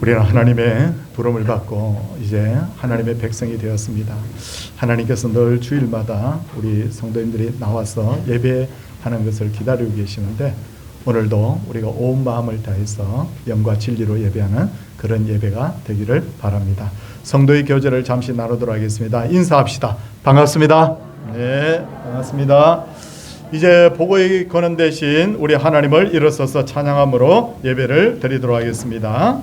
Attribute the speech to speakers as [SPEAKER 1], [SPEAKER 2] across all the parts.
[SPEAKER 1] 우리는 하나님의 부름을 받고 이제 하나님의 백성이 되었습니다. 하나님께서 늘 주일마다 우리 성도님들이 나와서 예배하는 것을 기다리고 계시는데, 오늘도 우리가 온 마음을 다해서 영과 진리로 예배하는 그런 예배가 되기를 바랍니다. 성도의 교제를 잠시 나누도록 하겠습니다. 인사합시다. 반갑습니다. 네, 반갑습니다. 이제 복의 거는 대신 우리 하나님을 일어서서 찬양함으로 예배를 드리도록 하겠습니다.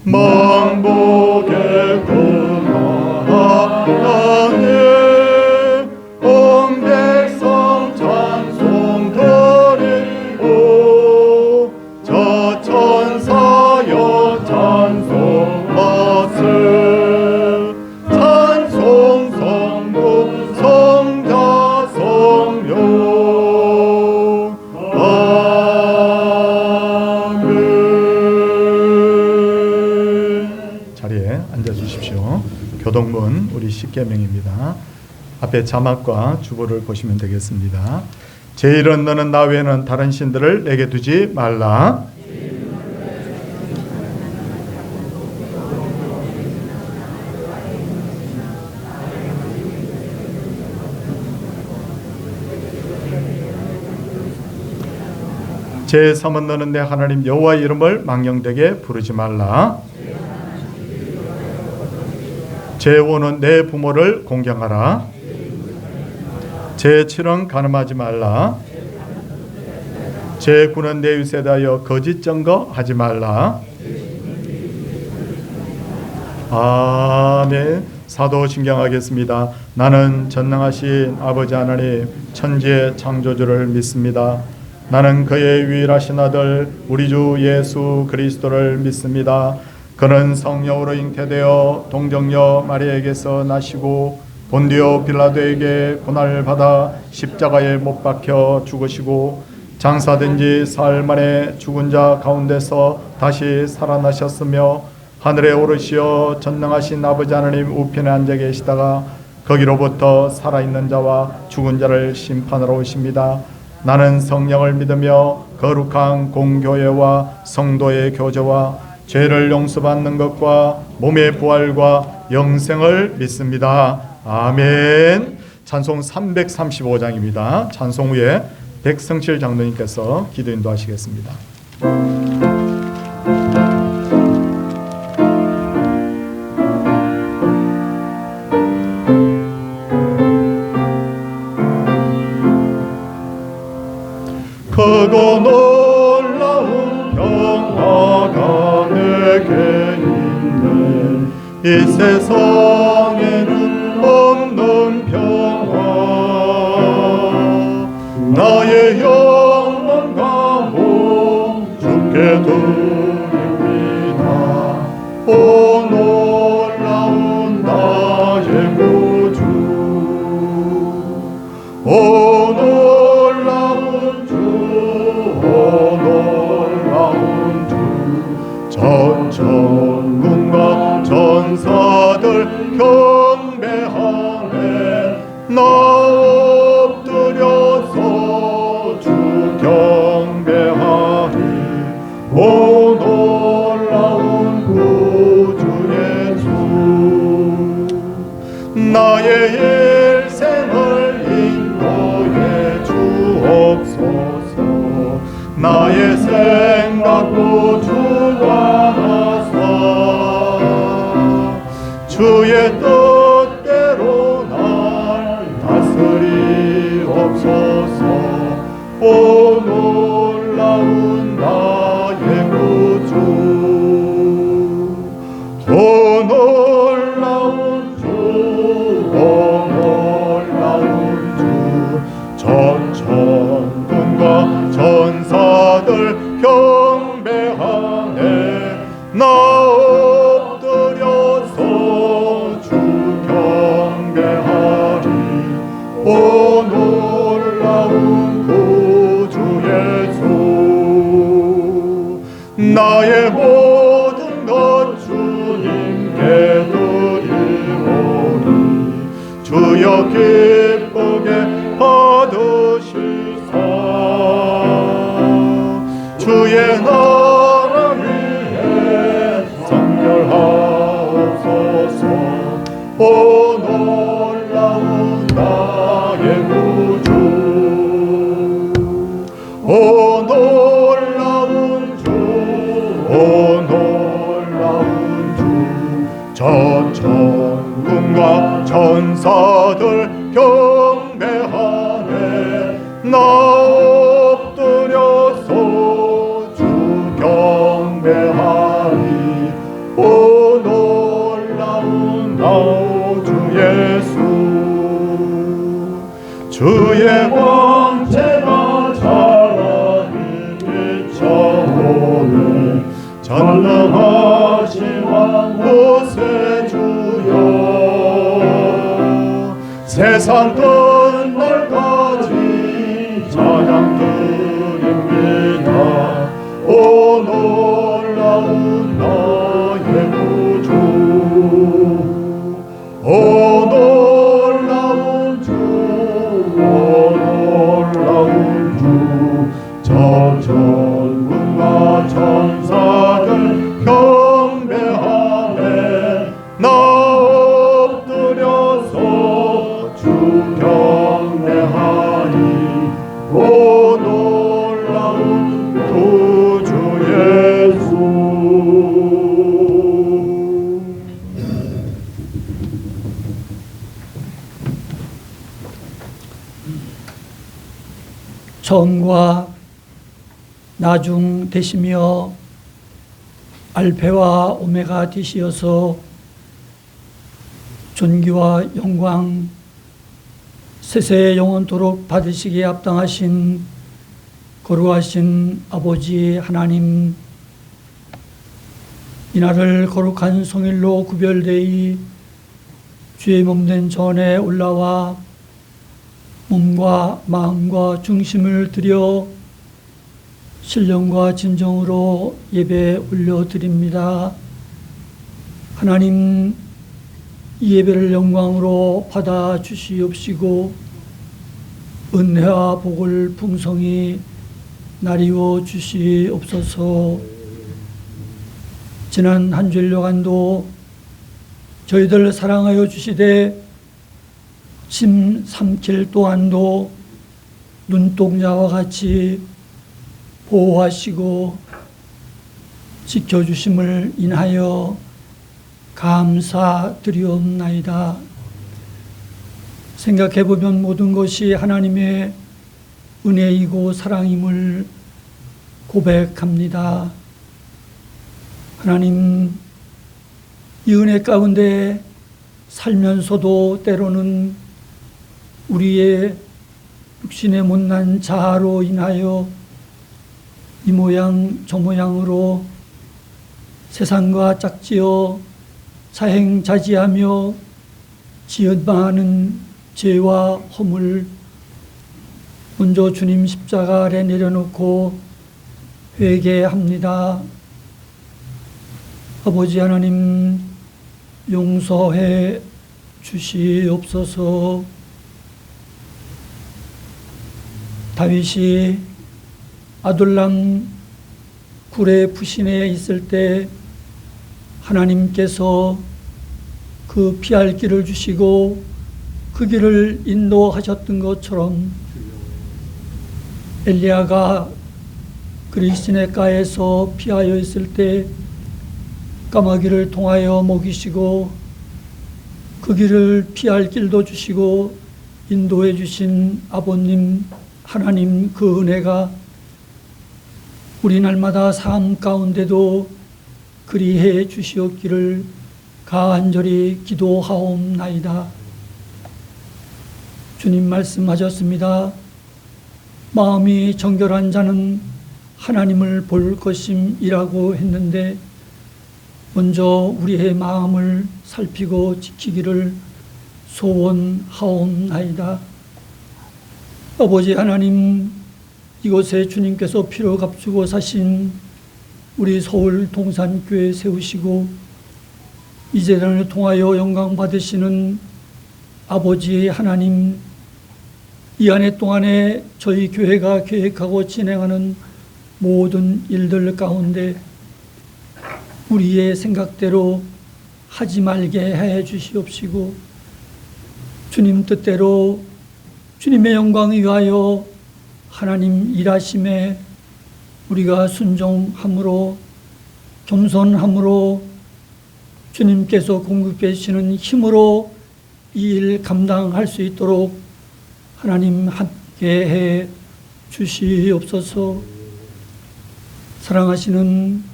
[SPEAKER 1] 만복의 근하나님 온 백성 찬송 드리고 저 천사여 찬송하세 찬송 성부 성자 성령 앉아주십시오. 교동문 우리 십계명입니다. 앞에 자막과 주보를 보시면 되겠습니다. 제1은 너는 나 외에는 다른 신들을 내게 두지 말라. 제3은 너는 내 하나님 여호와의 이름을 망령되게 부르지 말라. 제5는 내 부모를 공경하라. 제7은 간음하지 말라. 제9는 내 유세 대하여 거짓 증거하지 말라. 아멘. 사도신경하겠습니다. 나는 전능하신 아버지 하나님 천지의 창조주를 믿습니다. 나는 그의 유일하신 아들 우리 주 예수 그리스도를 믿습니다. 그는 성령으로 잉태되어 동정녀 마리아에게서 나시고 본디오 빌라도에게 고난을 받아 십자가에 못 박혀 죽으시고 장사된 지 사흘 만에 죽은 자 가운데서 다시 살아나셨으며 하늘에 오르시어 전능하신 아버지 하나님 우편에 앉아 계시다가 거기로부터 살아있는 자와 죽은 자를 심판하러 오십니다. 나는 성령을 믿으며 거룩한 공교회와 성도의 교제와 죄를 용서받는 것과 몸의 부활과 영생을 믿습니다. 아멘. 찬송 335장입니다. 찬송 후에 백성실 장로님께서 기도 인도하시겠습니다. 크고 놀라운 평화가 내게 있네. 이 세상에는 없는 평화. 나의 영혼과 몸 주께 드립니다. 오 놀라운 나의 구주. 오 놀라운 주. 오 놀라운 주. 전천군과 전사들 경배하네. 나 엎드려서 주 경배하리. 오 놀라운 구주 예수. 나의 일생을 인도해 주옵소서. 나의 생각도 주관하사 주의 뜻대로 날 다스리옵소서. 오 놀라운 나의 구주. 오 놀라운 주. 오 놀라운 주. 전천군과 전사들 경배하네. 나 엎드려서 주 경배하리. 오 놀라운 구주 예수. 나의 모든 것 주님께 드리오니 주여 기쁘게 받으시사. 주의 나라 위에 선결하옵소서. 오 놀라운 나의 구주, 오 놀라운 주, 오 놀라운 주. 저 천군과 천사들 경배하네. 나 엎드려서 주 경배하리. 오 놀라운 나오 주 예수. 주의 광채가 찬란히 비춰오네. 전능하신 왕 구세주여, 세상 끝날까지 찬양 드립니다. 오 놀라운 나의 구주, 오 놀라운 주, 오 놀라운 주. 저 천군과 천사들 경배하네. 나 엎드려서 주 경배하리. 오 놀라운 구주 예수.
[SPEAKER 2] 처음과 나중 되시며 알페와 오메가 되시어서 존귀와 영광 세세 영원토록 받으시기에 합당하신 거룩하신 아버지 하나님, 이날을 거룩한 성일로 구별되이 주의 몸된 전에 올라와 몸과 마음과 중심을 들여 신령과 진정으로 예배 올려드립니다. 하나님, 이 예배를 영광으로 받아 주시옵시고 은혜와 복을 풍성히 나리워 주시옵소서. 지난 한 주일여간도 저희들 사랑하여 주시되 침 삼킬 동안도 눈동자와 같이 보호하시고 지켜주심을 인하여 감사드리옵나이다. 생각해보면 모든 것이 하나님의 은혜이고 사랑임을 고백합니다. 하나님, 이 은혜 가운데 살면서도 때로는 우리의 육신의 못난 자아로 인하여 이 모양 저 모양으로 세상과 짝지어 자행자지하며 지은 많은 죄와 허물 먼저 주님 십자가 아래 내려놓고 회개합니다. 아버지 하나님, 용서해 주시옵소서. 다윗이 아둘람 굴의 부신에 있을 때 하나님께서 그 피할 길을 주시고 그 길을 인도하셨던 것처럼 엘리야가 그리스네가에서 피하여 있을 때 까마귀를 통하여 먹이시고 그 길을 피할 길도 주시고 인도해 주신 아버님 하나님, 그 은혜가 우리 날마다 삶 가운데도 그리해 주시옵기를 간절히 기도하옵나이다. 주님 말씀하셨습니다. 마음이 정결한 자는 하나님을 볼 것임이라고 했는데 먼저 우리의 마음을 살피고 지키기를 소원하옵나이다. 아버지 하나님, 이곳에 주님께서 피로 값주고 사신 우리 서울 동산교회 세우시고 이 재단을 통하여 영광 받으시는 아버지 하나님, 이 한 해 동안에 저희 교회가 계획하고 진행하는 모든 일들 가운데 우리의 생각대로 하지 말게 해 주시옵시고, 주님 뜻대로 주님의 영광을 위하여 하나님 일하심에 우리가 순종함으로, 겸손함으로, 주님께서 공급해 주시는 힘으로 이 일 감당할 수 있도록 하나님 함께해 주시옵소서. 사랑하시는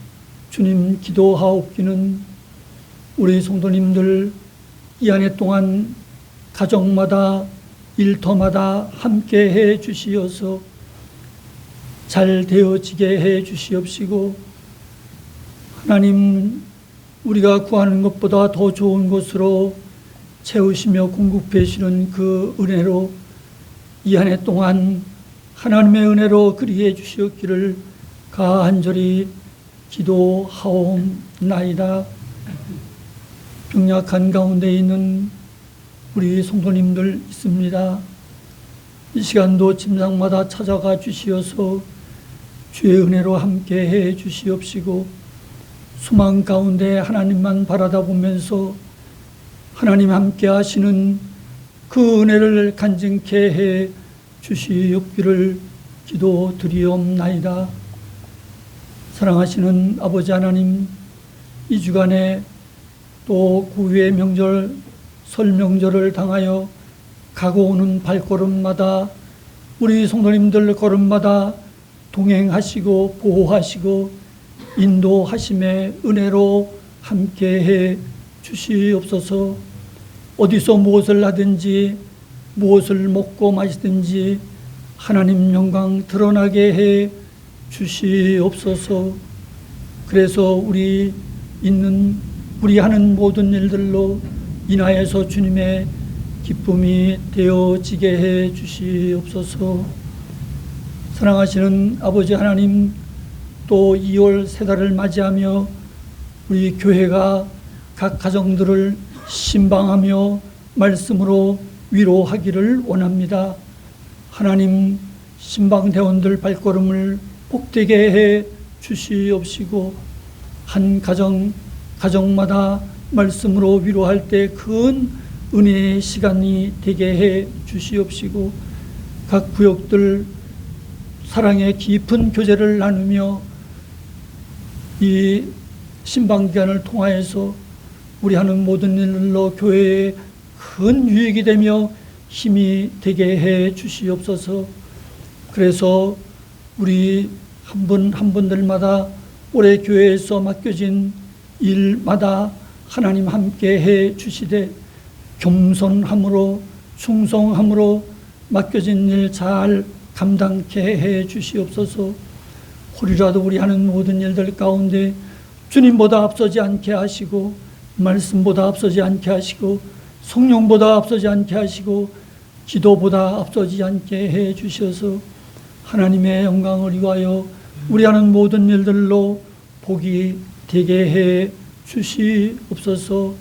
[SPEAKER 2] 주님, 기도하옵기는 우리 성도님들 이 한 해 동안 가정마다 일터마다 함께해 주시어서 잘 되어지게 해 주시옵시고, 하나님, 우리가 구하는 것보다 더 좋은 것으로 채우시며 공급해 주시는 그 은혜로 이 한 해 동안 하나님의 은혜로 그리해 주시었기를 간절히 기도하옵나이다. 병약한 가운데 있는 우리 성도님들 있습니다. 이 시간도 침상마다 찾아가 주시어서 주의 은혜로 함께해 주시옵시고, 수망 가운데 하나님만 바라다 보면서 하나님 함께 하시는 그 은혜를 간증케 해 주시옵기를 기도드리옵나이다. 사랑하시는 아버지 하나님, 이 주간에 또 구유의 명절, 설 명절을 당하여 가고 오는 발걸음마다 우리 성도님들 걸음마다 동행하시고 보호하시고 인도하심의 은혜로 함께해 주시옵소서. 어디서 무엇을 하든지 무엇을 먹고 마시든지 하나님 영광 드러나게 해 주시옵소서. 그래서 우리 하는 모든 일들로 인하여서 주님의 기쁨이 되어지게 해 주시옵소서. 사랑하시는 아버지 하나님, 또 2월 새 달을 맞이하며 우리 교회가 각 가정들을 신방하며 말씀으로 위로하기를 원합니다. 하나님, 신방대원들 발걸음을 복되게 해 주시옵시고, 한 가정마다 말씀으로 위로할 때 큰 은혜의 시간이 되게 해 주시옵시고, 각 구역들 사랑의 깊은 교제를 나누며 이 신방기간을 통하여서 우리 하는 모든 일로 교회에 큰 유익이 되며 힘이 되게 해 주시옵소서. 그래서 우리 한 분 한 분들마다 올해 교회에서 맡겨진 일마다 하나님 함께 해 주시되 겸손함으로 충성함으로 맡겨진 일 잘 감당케 해 주시옵소서. 혹이라도 우리 하는 모든 일들 가운데 주님보다 앞서지 않게 하시고, 말씀보다 앞서지 않게 하시고, 성령보다 앞서지 않게 하시고, 기도보다 앞서지 않게 해 주셔서 하나님의 영광을 위하여 우리 하는 모든 일들로 복이 되게 해 주시옵소서.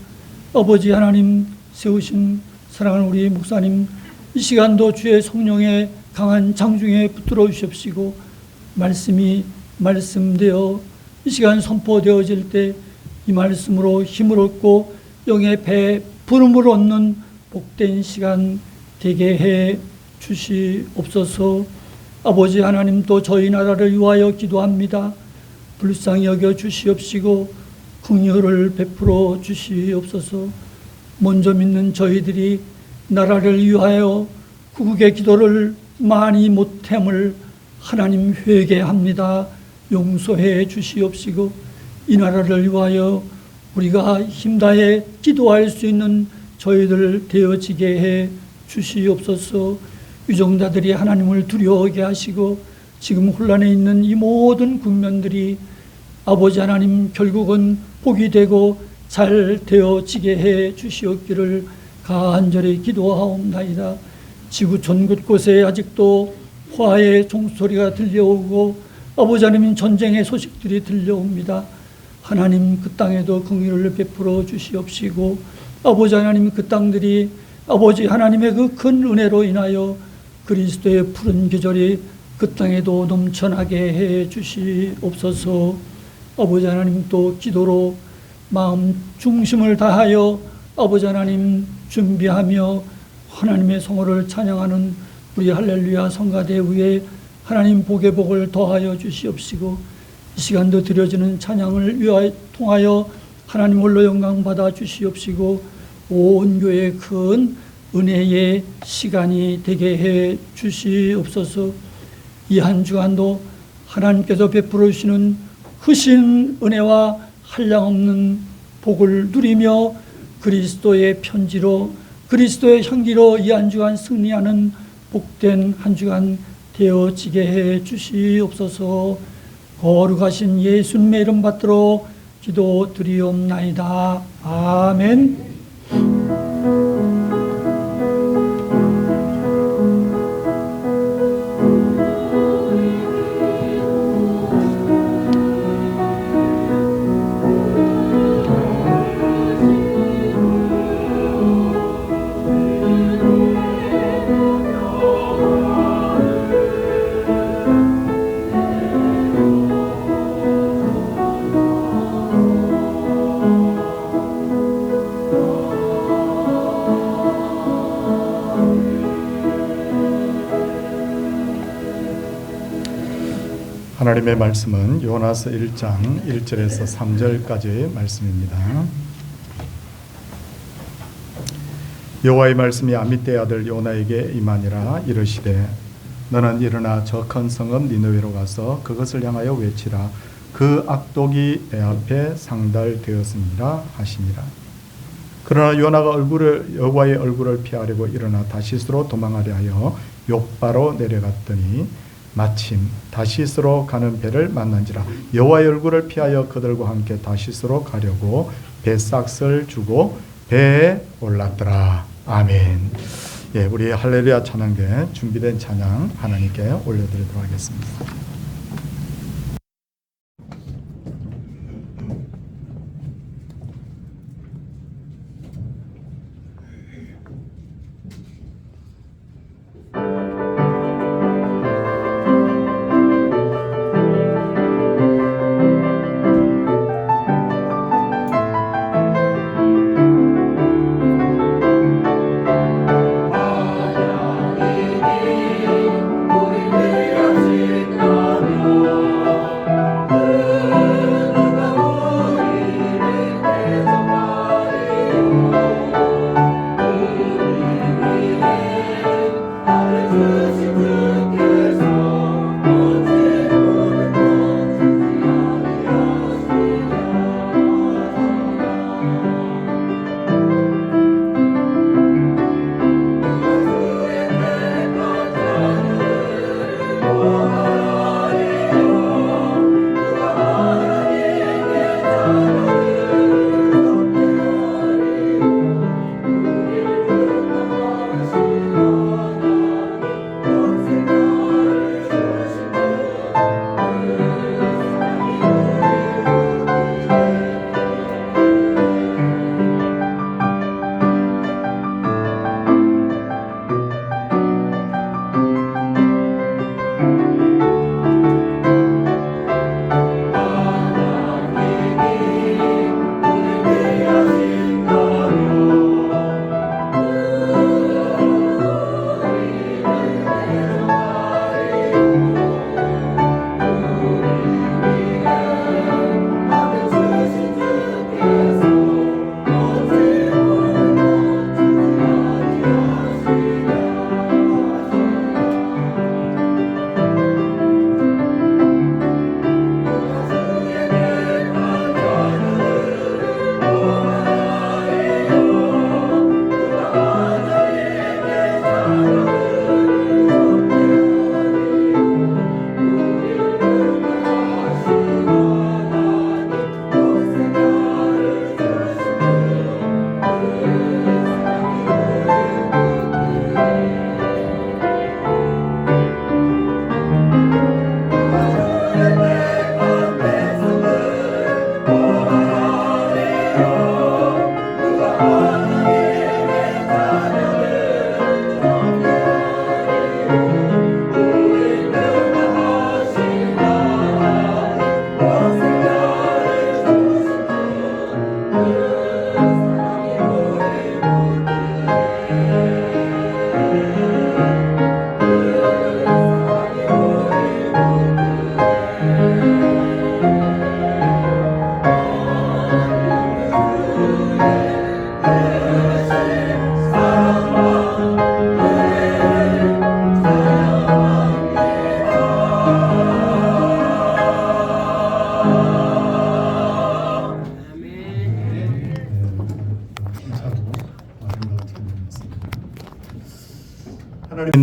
[SPEAKER 2] 아버지 하나님, 세우신 사랑하는 우리 목사님, 이 시간도 주의 성령의 강한 장중에 붙들어 주십시고, 말씀이 말씀되어 이 시간 선포되어질 때 이 말씀으로 힘을 얻고 영의 배 부름을 얻는 복된 시간 되게 해 주시옵소서. 아버지 하나님, 또 저희 나라를 위하여 기도합니다. 불쌍히 여겨 주시옵시고 긍휼을 베풀어 주시옵소서. 먼저 믿는 저희들이 나라를 위하여 구국의 기도를 많이 못함을 하나님 회개합니다. 용서해 주시옵시고, 이 나라를 위하여 우리가 힘다해 기도할 수 있는 저희들 되어지게 해 주시옵소서. 유정자들이 하나님을 두려워하게 하시고, 지금 혼란에 있는 이 모든 국면들이 아버지 하나님 결국은 복이 되고 잘 되어지게 해 주시옵기를 간절히 기도하옵나이다. 지구 전 곳곳에 아직도 화해의 종소리가 들려오고 아버지 하나님 전쟁의 소식들이 들려옵니다. 하나님, 그 땅에도 긍휼을 베풀어 주시옵시고, 아버지 하나님, 그 땅들이 아버지 하나님의 그 큰 은혜로 인하여 그리스도의 푸른 계절이 그 땅에도 넘쳐나게 해 주시옵소서. 아버지 하나님, 또 기도로 마음 중심을 다하여 아버지 하나님 준비하며 하나님의 성호를 찬양하는 우리 할렐루야 성가대 위에 하나님 복의 복을 더하여 주시옵시고, 이 시간도 드려지는 찬양을 통하여 하나님 홀로 영광 받아 주시옵시고, 온 교회 큰 은혜의 시간이 되게 해 주시옵소서. 이 한 주간도 하나님께서 베풀어 주시는 크신 은혜와 한량없는 복을 누리며 그리스도의 편지로, 그리스도의 향기로 이 한 주간 승리하는 복된 한 주간 되어지게 해 주시옵소서. 거룩하신 예수님의 이름 받들어 기도드리옵나이다. 아멘.
[SPEAKER 1] 하나님의 말씀은 요나서 1장 1절에서 3절까지의 말씀입니다. 여호와의 말씀이 아미떼의 아들 요나에게 임하니라. 이르시되 너는 일어나 저 큰 성읍 니느웨로 가서 그것을 향하여 외치라. 그 악독이 내 앞에 상달되었습니다 하시니라. 그러나 요나가 여호와의 얼굴을 피하려고 일어나 다시스로 도망하려 하여 욥바로 내려갔더니 마침 다시스로 가는 배를 만난지라. 여호와의 얼굴을 피하여 그들과 함께 다시스로 가려고 배삭을 주고 배에 올랐더라. 아멘. 예, 우리 할렐루야 찬양대 준비된 찬양 하나님께 올려드리도록 하겠습니다.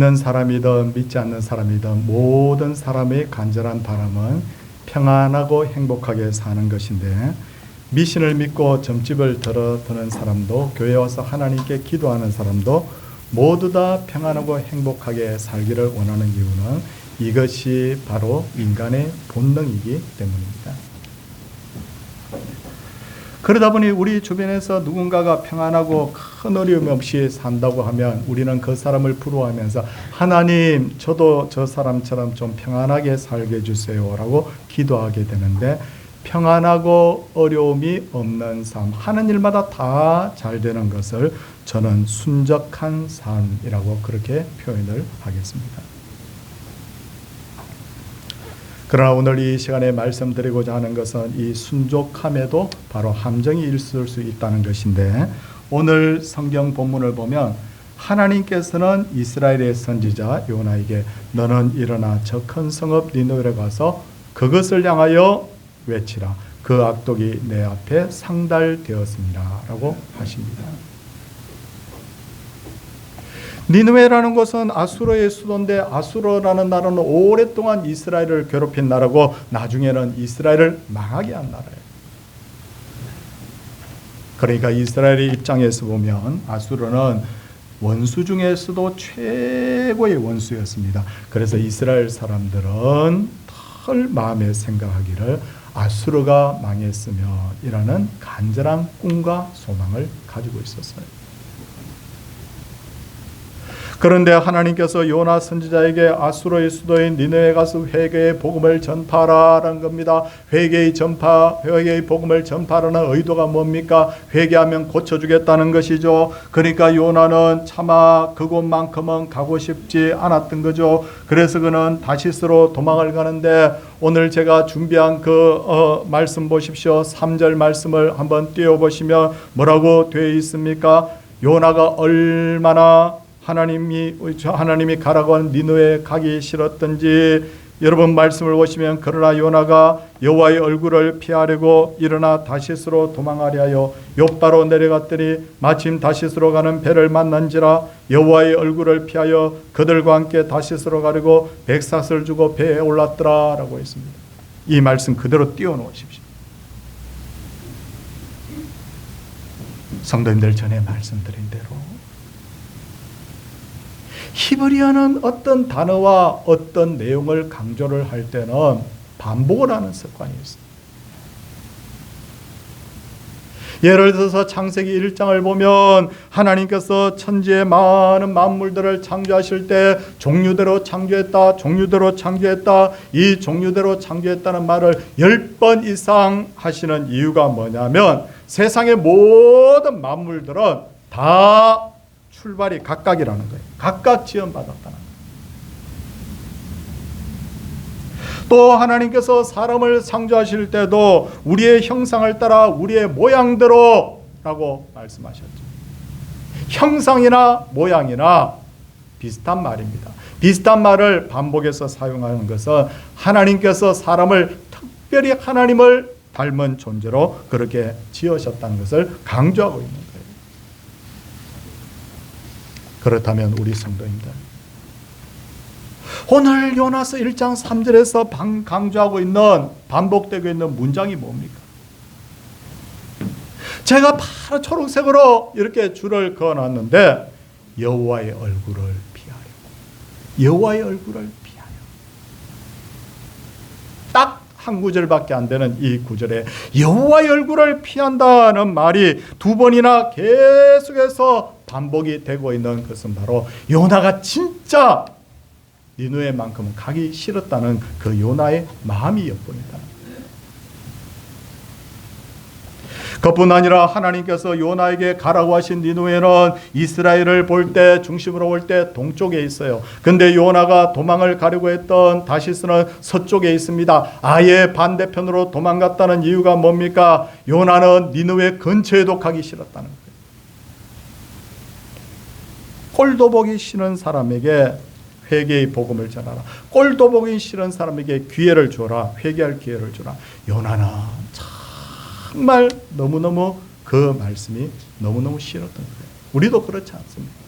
[SPEAKER 1] 믿는 사람이든 믿지 않는 사람이든 모든 사람의 간절한 바람은 평안하고 행복하게 사는 것인데, 미신을 믿고 점집을 들어드는 사람도 교회 와서 하나님께 기도하는 사람도 모두 다 평안하고 행복하게 살기를 원하는 이유는 이것이 바로 인간의 본능이기 때문입니다. 그러다 보니 우리 주변에서 누군가가 평안하고 큰 어려움 없이 산다고 하면 우리는 그 사람을 부러워하면서 하나님, 저도 저 사람처럼 좀 평안하게 살게 해주세요 라고 기도하게 되는데, 평안하고 어려움이 없는 삶, 하는 일마다 다 잘 되는 것을 저는 순적한 삶이라고 그렇게 표현을 하겠습니다. 그러나 오늘 이 시간에 말씀드리고자 하는 것은 이 순족함에도 바로 함정이 있을 수 있다는 것인데, 오늘 성경 본문을 보면 하나님께서는 이스라엘의 선지자 요나에게 너는 일어나 저 큰 성읍 니느웨로 가서 그것을 향하여 외치라. 그 악독이 내 앞에 상달되었습니다 라고 하십니다. 니느웨라는 곳은 아수르의 수도인데, 아수르라는 나라는 오랫동안 이스라엘을 괴롭힌 나라고 나중에는 이스라엘을 망하게 한 나라예요. 그러니까 이스라엘의 입장에서 보면 아수르는 원수 중에서도 최고의 원수였습니다. 그래서 이스라엘 사람들은 늘 마음에 생각하기를 아수르가 망했으며 이라는 간절한 꿈과 소망을 가지고 있었어요. 그런데 하나님께서 요나 선지자에게 아수르의 수도인 니느웨에 가서 회개의 복음을 전파하라는 겁니다. 회개의 복음을 전파하라는 의도가 뭡니까? 회개하면 고쳐주겠다는 것이죠. 그러니까 요나는 차마 그곳만큼은 가고 싶지 않았던 거죠. 그래서 그는 다시스로 도망을 가는데, 오늘 제가 준비한 말씀 보십시오. 3절 말씀을 한번 띄워보시면 뭐라고 되어 있습니까? 요나가 얼마나 하나님이 가라고 한 니느웨에 가기 싫었던지, 여러분 말씀을 보시면 그러나 요나가 여호와의 얼굴을 피하려고 일어나 다시스로 도망하려 하여 욥바로 내려갔더니 마침 다시스로 가는 배를 만난지라 여호와의 얼굴을 피하여 그들과 함께 다시스로 가려고 백삭을 주고 배에 올랐더라 라고 했습니다. 이 말씀 그대로 띄워놓으십시오. 성도님들, 전에 말씀드린 대로 히브리어는 어떤 단어와 어떤 내용을 강조를 할 때는 반복을 하는 습관이 있습니다. 예를 들어서 창세기 1장을 보면 하나님께서 천지의 많은 만물들을 창조하실 때 종류대로 창조했다, 종류대로 창조했다, 이 종류대로 창조했다는 말을 10번 이상 하시는 이유가 뭐냐면, 세상의 모든 만물들은 다 출발이 각각이라는 거예요. 각각 지원받았다는 거예요. 또 하나님께서 사람을 창조하실 때도 우리의 형상을 따라 우리의 모양대로 라고 말씀하셨죠. 형상이나 모양이나 비슷한 말입니다. 비슷한 말을 반복해서 사용하는 것은 하나님께서 사람을 특별히 하나님을 닮은 존재로 그렇게 지으셨다는 것을 강조하고 있는 거예요. 그렇다면 우리 성도님들, 오늘 요나서 1장 3절에서 강조하고 있는, 반복되고 있는 문장이 뭡니까? 제가 바로 초록색으로 이렇게 줄을 그어놨는데 여호와의 얼굴을 피하려, 여호와의 얼굴을 피하여. 딱 한 구절밖에 안 되는 이 구절에 여호와의 얼굴을 피한다는 말이 두 번이나 계속해서 반복이 되고 있는 것은 바로 요나가 진짜 니느웨만큼은 가기 싫었다는 그 요나의 마음이 엿보인다. 그뿐 아니라 하나님께서 요나에게 가라고 하신 니느웨는 이스라엘을 볼 때, 중심으로 볼 때 동쪽에 있어요. 근데 요나가 도망을 가려고 했던 다시스는 서쪽에 있습니다. 아예 반대편으로 도망갔다는 이유가 뭡니까? 요나는 니느웨 근처에도 가기 싫었다는 거예요. 꼴도 보기 싫은 사람에게 회개의 복음을 전하라. 꼴도 보기 싫은 사람에게 기회를 주라. 회개할 기회를 주라. 요나는 정말 너무너무 그 말씀이 너무너무 싫었던 거예요. 우리도 그렇지 않습니까?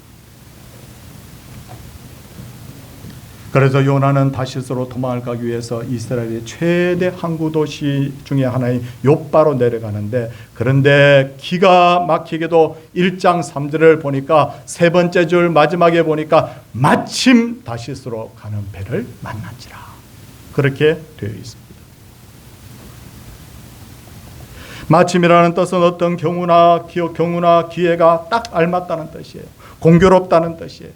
[SPEAKER 1] 그래서 요나는 다시스로 도망을 가기 위해서 이스라엘의 최대 항구 도시 중에 하나인 욥바로 내려가는데, 그런데 기가 막히게도 1장 3절을 보니까 세 번째 줄 마지막에 보니까 마침 다시스로 가는 배를 만난지라, 그렇게 되어 있습니다. 마침이라는 뜻은 어떤 경우나 기회가 딱 알맞다는 뜻이에요. 공교롭다는 뜻이에요.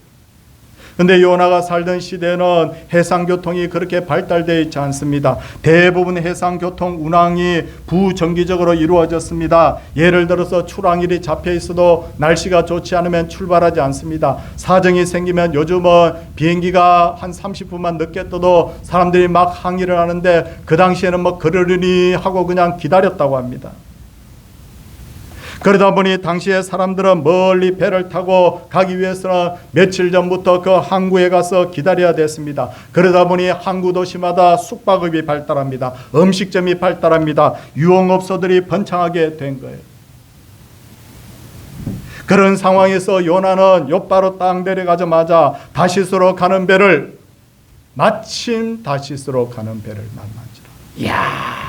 [SPEAKER 1] 근데 요나가 살던 시대는 해상교통이 그렇게 발달되어 있지 않습니다. 대부분 해상교통 운항이 부정기적으로 이루어졌습니다. 예를 들어서 출항일이 잡혀 있어도 날씨가 좋지 않으면 출발하지 않습니다. 사정이 생기면 요즘은 비행기가 한 30분만 늦게 떠도 사람들이 막 항의를 하는데, 그 당시에는 뭐 그러려니 하고 그냥 기다렸다고 합니다. 그러다 보니 당시에 사람들은 멀리 배를 타고 가기 위해서는 며칠 전부터 그 항구에 가서 기다려야 됐습니다. 그러다 보니 항구 도시마다 숙박업이 발달합니다. 음식점이 발달합니다. 유흥업소들이 번창하게 된 거예요. 그런 상황에서 요나는 욥바로 딱 내려가자마자 다시스로 가는 배를, 마침 다시스로 가는 배를 만나지라. 이야,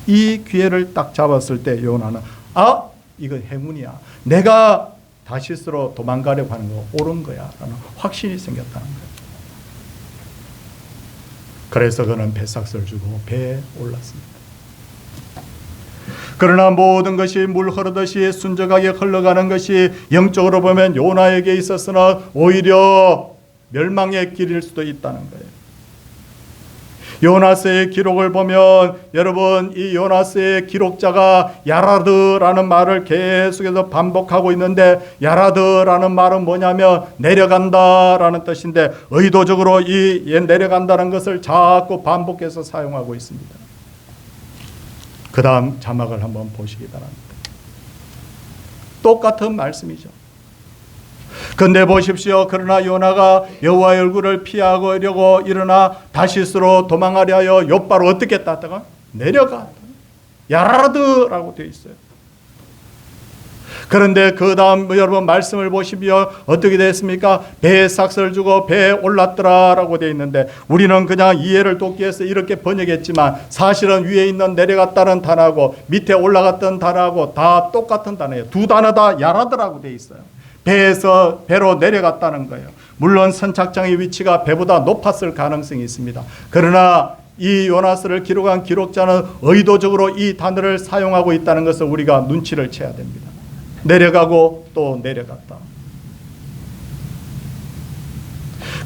[SPEAKER 1] 이 기회를 딱 잡았을 때 요나는 이거 행운이야. 내가 다시스로 도망가려고 하는 거 옳은 거야 라는 확신이 생겼다는 거예요. 그래서 그는 배삭스를 주고 배에 올랐습니다. 그러나 모든 것이 물 흐르듯이 순적하게 흘러가는 것이 영적으로 보면 요나에게 있어서는 오히려 멸망의 길일 수도 있다는 거예요. 요나스의 기록을 보면 여러분, 이 요나스의 기록자가 야라드라는 말을 계속해서 반복하고 있는데, 야라드라는 말은 뭐냐면 내려간다라는 뜻인데, 의도적으로 이 내려간다는 것을 자꾸 반복해서 사용하고 있습니다. 그 다음 자막을 한번 보시기 바랍니다. 똑같은 말씀이죠. 근데 보십시오. 그러나 요나가 여호와의 얼굴을 피하려고 일어나 다시스로 도망하려 하여 욥바로 어떻게 했다가 내려가, 야라드라고 되어 있어요. 그런데 그 다음 여러분 말씀을 보시면 어떻게 됐습니까? 배에 삭스를 주고 배에 올랐더라라고 되어 있는데, 우리는 그냥 이해를 돕기 위해서 이렇게 번역했지만 사실은 위에 있는 내려갔다는 단어하고 밑에 올라갔던 단어하고 다 똑같은 단어예요. 두 단어 다 야라드라고 되어 있어요. 배에서 배로 내려갔다는 거예요. 물론 선착장의 위치가 배보다 높았을 가능성이 있습니다. 그러나 이 요나스를 기록한 기록자는 의도적으로 이 단어를 사용하고 있다는 것을 우리가 눈치를 채야 됩니다. 내려가고 또 내려갔다.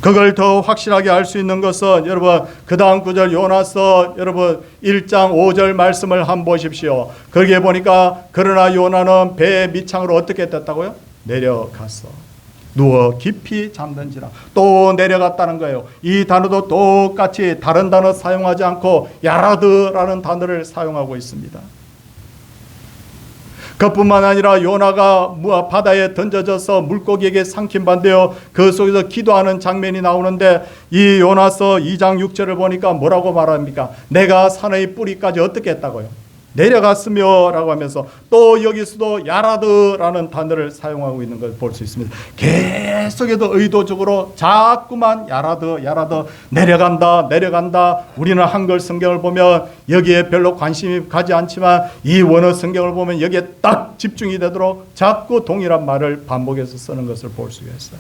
[SPEAKER 1] 그걸 더 확실하게 알 수 있는 것은 여러분, 그 다음 구절 요나서 여러분 1장 5절 말씀을 한번 보십시오. 거기에 보니까 그러나 요나는 배의 밑창으로 어떻게 됐다고요? 내려갔어. 누워 깊이 잠든지라. 또 내려갔다는 거예요. 이 단어도 똑같이 다른 단어 사용하지 않고 야라드라는 단어를 사용하고 있습니다. 그뿐만 아니라 요나가 바다에 던져져서 물고기에게 삼킨반되어 그 속에서 기도하는 장면이 나오는데, 이 요나서 2장 6절을 보니까 뭐라고 말합니까? 내가 산의 뿌리까지 어떻게 했다고요? 내려갔으며 라고 하면서 또 여기서도 야라드라는 단어를 사용하고 있는 걸 볼 수 있습니다. 계속해서 의도적으로 자꾸만 야라드 내려간다. 우리는 한글 성경을 보면 여기에 별로 관심이 가지 않지만 이 원어 성경을 보면 여기에 딱 집중이 되도록 자꾸 동일한 말을 반복해서 쓰는 것을 볼 수가 있어요.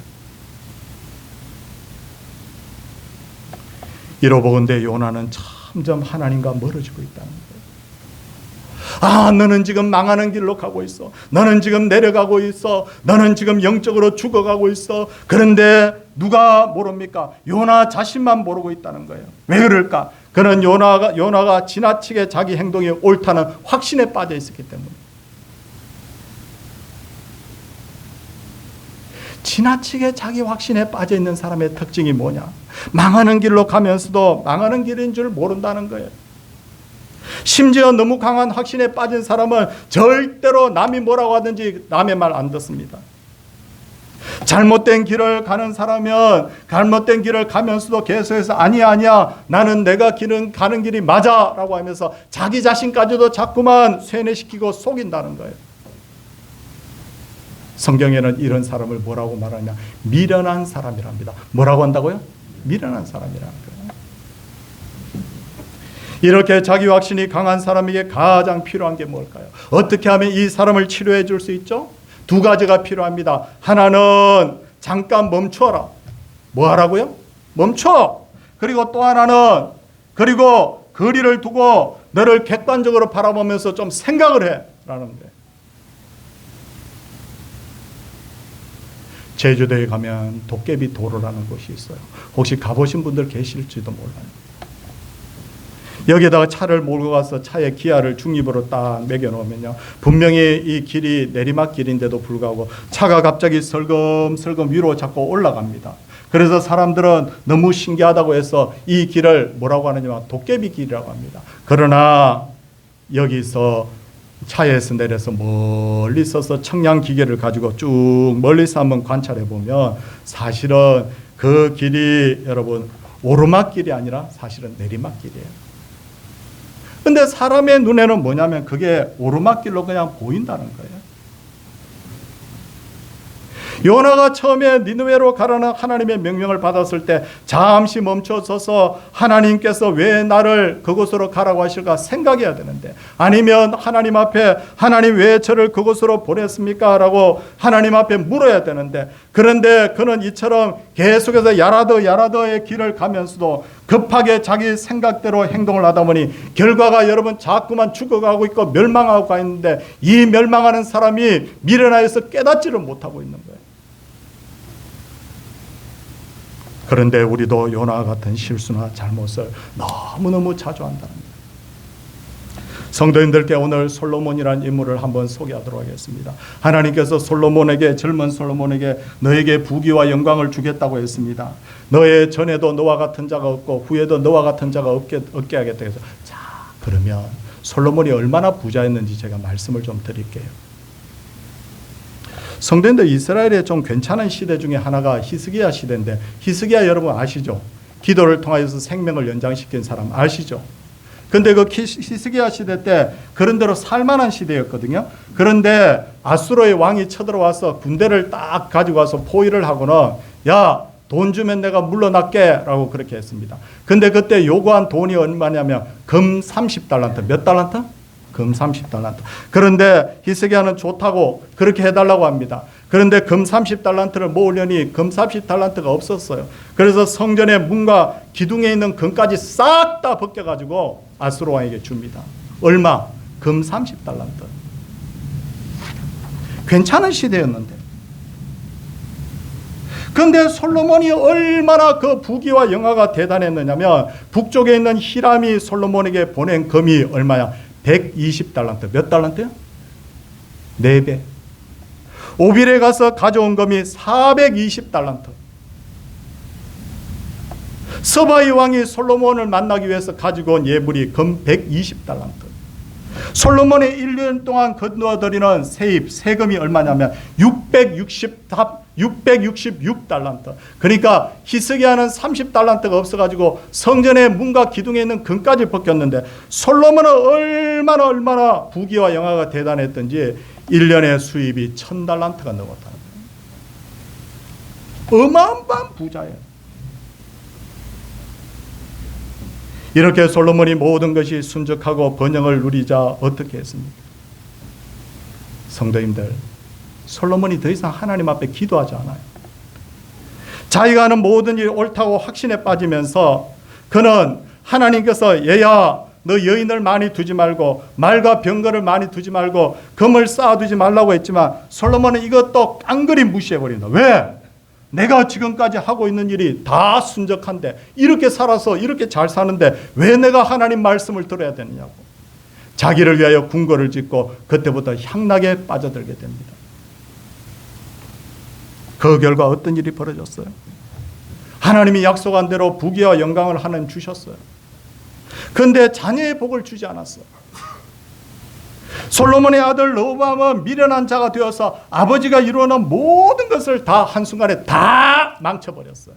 [SPEAKER 1] 이로보건대 요나는 점점 하나님과 멀어지고 있다는 거예요. 너는 지금 망하는 길로 가고 있어. 너는 지금 내려가고 있어. 너는 지금 영적으로 죽어가고 있어. 그런데 누가 모릅니까? 요나 자신만 모르고 있다는 거예요. 왜 그럴까? 그는 요나가 지나치게 자기 행동이 옳다는 확신에 빠져 있었기 때문에. 지나치게 자기 확신에 빠져 있는 사람의 특징이 뭐냐? 망하는 길로 가면서도 망하는 길인 줄 모른다는 거예요. 심지어 너무 강한 확신에 빠진 사람은 절대로 남이 뭐라고 하든지 남의 말 안 듣습니다. 잘못된 길을 가는 사람은 잘못된 길을 가면서도 계속해서 아니야 나는 내가 가는 길이 맞아 라고 하면서 자기 자신까지도 자꾸만 세뇌시키고 속인다는 거예요. 성경에는 이런 사람을 뭐라고 말하냐? 미련한 사람이랍니다. 뭐라고 한다고요? 미련한 사람이라는 거예요. 이렇게 자기 확신이 강한 사람에게 가장 필요한 게 뭘까요? 어떻게 하면 이 사람을 치료해 줄 수 있죠? 두 가지가 필요합니다. 하나는 잠깐 멈춰라. 뭐 하라고요? 멈춰. 그리고 또 하나는 그리고 거리를 두고 너를 객관적으로 바라보면서 좀 생각을 해 라는 거예요. 제주도에 가면 도깨비 도로라는 곳이 있어요. 혹시 가보신 분들 계실지도 몰라요. 여기다가 차를 몰고 가서 차에 기아를 중립으로 딱 매겨놓으면요, 분명히 이 길이 내리막길인데도 불구하고 차가 갑자기 설금설금 위로 자꾸 올라갑니다. 그래서 사람들은 너무 신기하다고 해서 이 길을 뭐라고 하느냐, 도깨비 길이라고 합니다. 그러나 여기서 차에서 내려서 멀리 서서 청량 기계를 가지고 쭉 멀리서 한번 관찰해 보면 사실은 그 길이 여러분 오르막길이 아니라 사실은 내리막길이에요. 근데 사람의 눈에는 뭐냐면 그게 오르막길로 그냥 보인다는 거예요. 요나가 처음에 니느웨로 가라는 하나님의 명령을 받았을 때 잠시 멈춰서서 하나님께서 왜 나를 그곳으로 가라고 하실까 생각해야 되는데, 아니면 하나님 앞에 하나님 왜 저를 그곳으로 보냈습니까? 라고 하나님 앞에 물어야 되는데, 그런데 그는 이처럼 계속해서 야라더의 길을 가면서도 급하게 자기 생각대로 행동을 하다 보니 결과가 여러분 자꾸만 죽어가고 있고 멸망하고 가 있는데, 이 멸망하는 사람이 미련하여서 깨닫지를 못하고 있는 거예요. 그런데 우리도 요나와 같은 실수나 잘못을 너무너무 자주 한다는 거예요. 성도님들께 오늘 솔로몬이라는 인물을 한번 소개하도록 하겠습니다. 하나님께서 솔로몬에게, 젊은 솔로몬에게 너에게 부귀와 영광을 주겠다고 했습니다. 너의 전에도 너와 같은 자가 없고 후에도 너와 같은 자가 없게 하겠다 해서, 자, 그러면 솔로몬이 얼마나 부자였는지 제가 말씀을 좀 드릴게요. 성도님들, 이스라엘의 좀 괜찮은 시대 중에 하나가 히스기야 시대인데, 히스기야 여러분 아시죠? 기도를 통하여서 생명을 연장시킨 사람 아시죠? 근데 그 히스기야 시대 때 그런 대로 살만한 시대였거든요. 그런데 아수르의 왕이 쳐들어와서 군대를 딱 가지고 와서 포위를 하고는, 야, 돈 주면 내가 물러날게 라고 그렇게 했습니다. 근데 그때 요구한 돈이 얼마냐면 금 30달란트. 몇 달란트? 금 30달란트. 그런데 히스기야는 좋다고 그렇게 해달라고 합니다. 그런데 금 30달란트를 모으려니 금 30달란트가 없었어요. 그래서 성전의 문과 기둥에 있는 금까지 싹 다 벗겨가지고 아수르 왕에게 줍니다. 얼마? 금 30달란트. 괜찮은 시대였는데. 그런데 솔로몬이 얼마나 그 부귀와 영화가 대단했느냐면, 북쪽에 있는 히람이 솔로몬에게 보낸 금이 얼마야? 120달란트. 몇 달란트요? 4배. 오빌에 가서 가져온 금이 420달란트. 서바이 왕이 솔로몬을 만나기 위해서 가지고 온 예물이 금 120달란트. 솔로몬의 1년 동안 거두어들이는 세금이 얼마냐면 666달란트. 그러니까 히스기야는 30달란트가 없어가지고 성전의 문과 기둥에 있는 금까지 벗겼는데, 솔로몬은 얼마나 부귀와 영화가 대단했던지 1년의 수입이 1000달란트가 넘었다는 거예요. 어마어마한 부자예요. 이렇게 솔로몬이 모든 것이 순적하고 번영을 누리자 어떻게 했습니까? 성도님들, 솔로몬이 더 이상 하나님 앞에 기도하지 않아요. 자기가 하는 모든 일이 옳다고 확신에 빠지면서 그는 하나님께서, 얘야, 너 여인을 많이 두지 말고 말과 병거를 많이 두지 말고 금을 쌓아두지 말라고 했지만, 솔로몬은 이것도 깡그리 무시해버린다. 왜? 내가 지금까지 하고 있는 일이 다 순적한데, 이렇게 살아서 이렇게 잘 사는데 왜 내가 하나님 말씀을 들어야 되느냐고. 자기를 위하여 궁궐을 짓고 그때부터 향락에 빠져들게 됩니다. 그 결과 어떤 일이 벌어졌어요? 하나님이 약속한 대로 부귀와 영광을 하나님 주셨어요. 그런데 자녀의 복을 주지 않았어요. 솔로몬의 아들 르호보암은 미련한 자가 되어서 아버지가 이루어놓은 모든 것을 다 한순간에 다 망쳐버렸어요.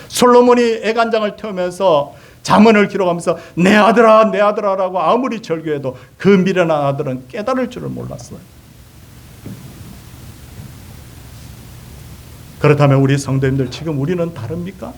[SPEAKER 1] 솔로몬이 애간장을 태우면서 잠언을 기록하면서 내 아들아 내 아들아라고 아무리 절규해도 그 미련한 아들은 깨달을 줄을 몰랐어요. 그렇다면 우리 성도님들 지금 우리는 다릅니까?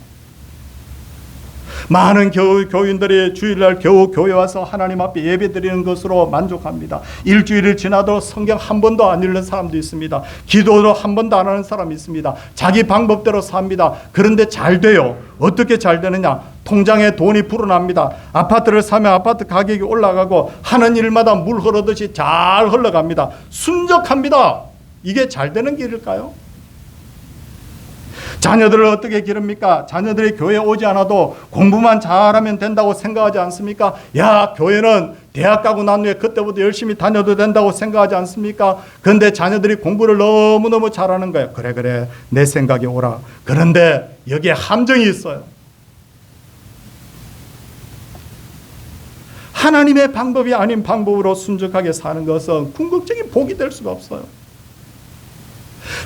[SPEAKER 1] 많은 교인들이 주일날 겨우 교회 와서 하나님 앞에 예배드리는 것으로 만족합니다. 일주일이 지나도 성경 한 번도 안 읽는 사람도 있습니다. 기도도 한 번도 안 하는 사람이 있습니다. 자기 방법대로 삽니다. 그런데 잘 돼요. 어떻게 잘 되느냐? 통장에 돈이 불어납니다. 아파트를 사면 아파트 가격이 올라가고 하는 일마다 물 흐르듯이 잘 흘러갑니다. 순적합니다. 이게 잘 되는 길일까요? 자녀들을 어떻게 기릅니까? 자녀들이 교회에 오지 않아도 공부만 잘하면 된다고 생각하지 않습니까? 야, 교회는 대학 가고 난 후에 그때부터 열심히 다녀도 된다고 생각하지 않습니까? 그런데 자녀들이 공부를 너무너무 잘하는 거예요. 그래 내 생각이 옳아. 그런데 여기에 함정이 있어요. 하나님의 방법이 아닌 방법으로 순적하게 사는 것은 궁극적인 복이 될 수가 없어요.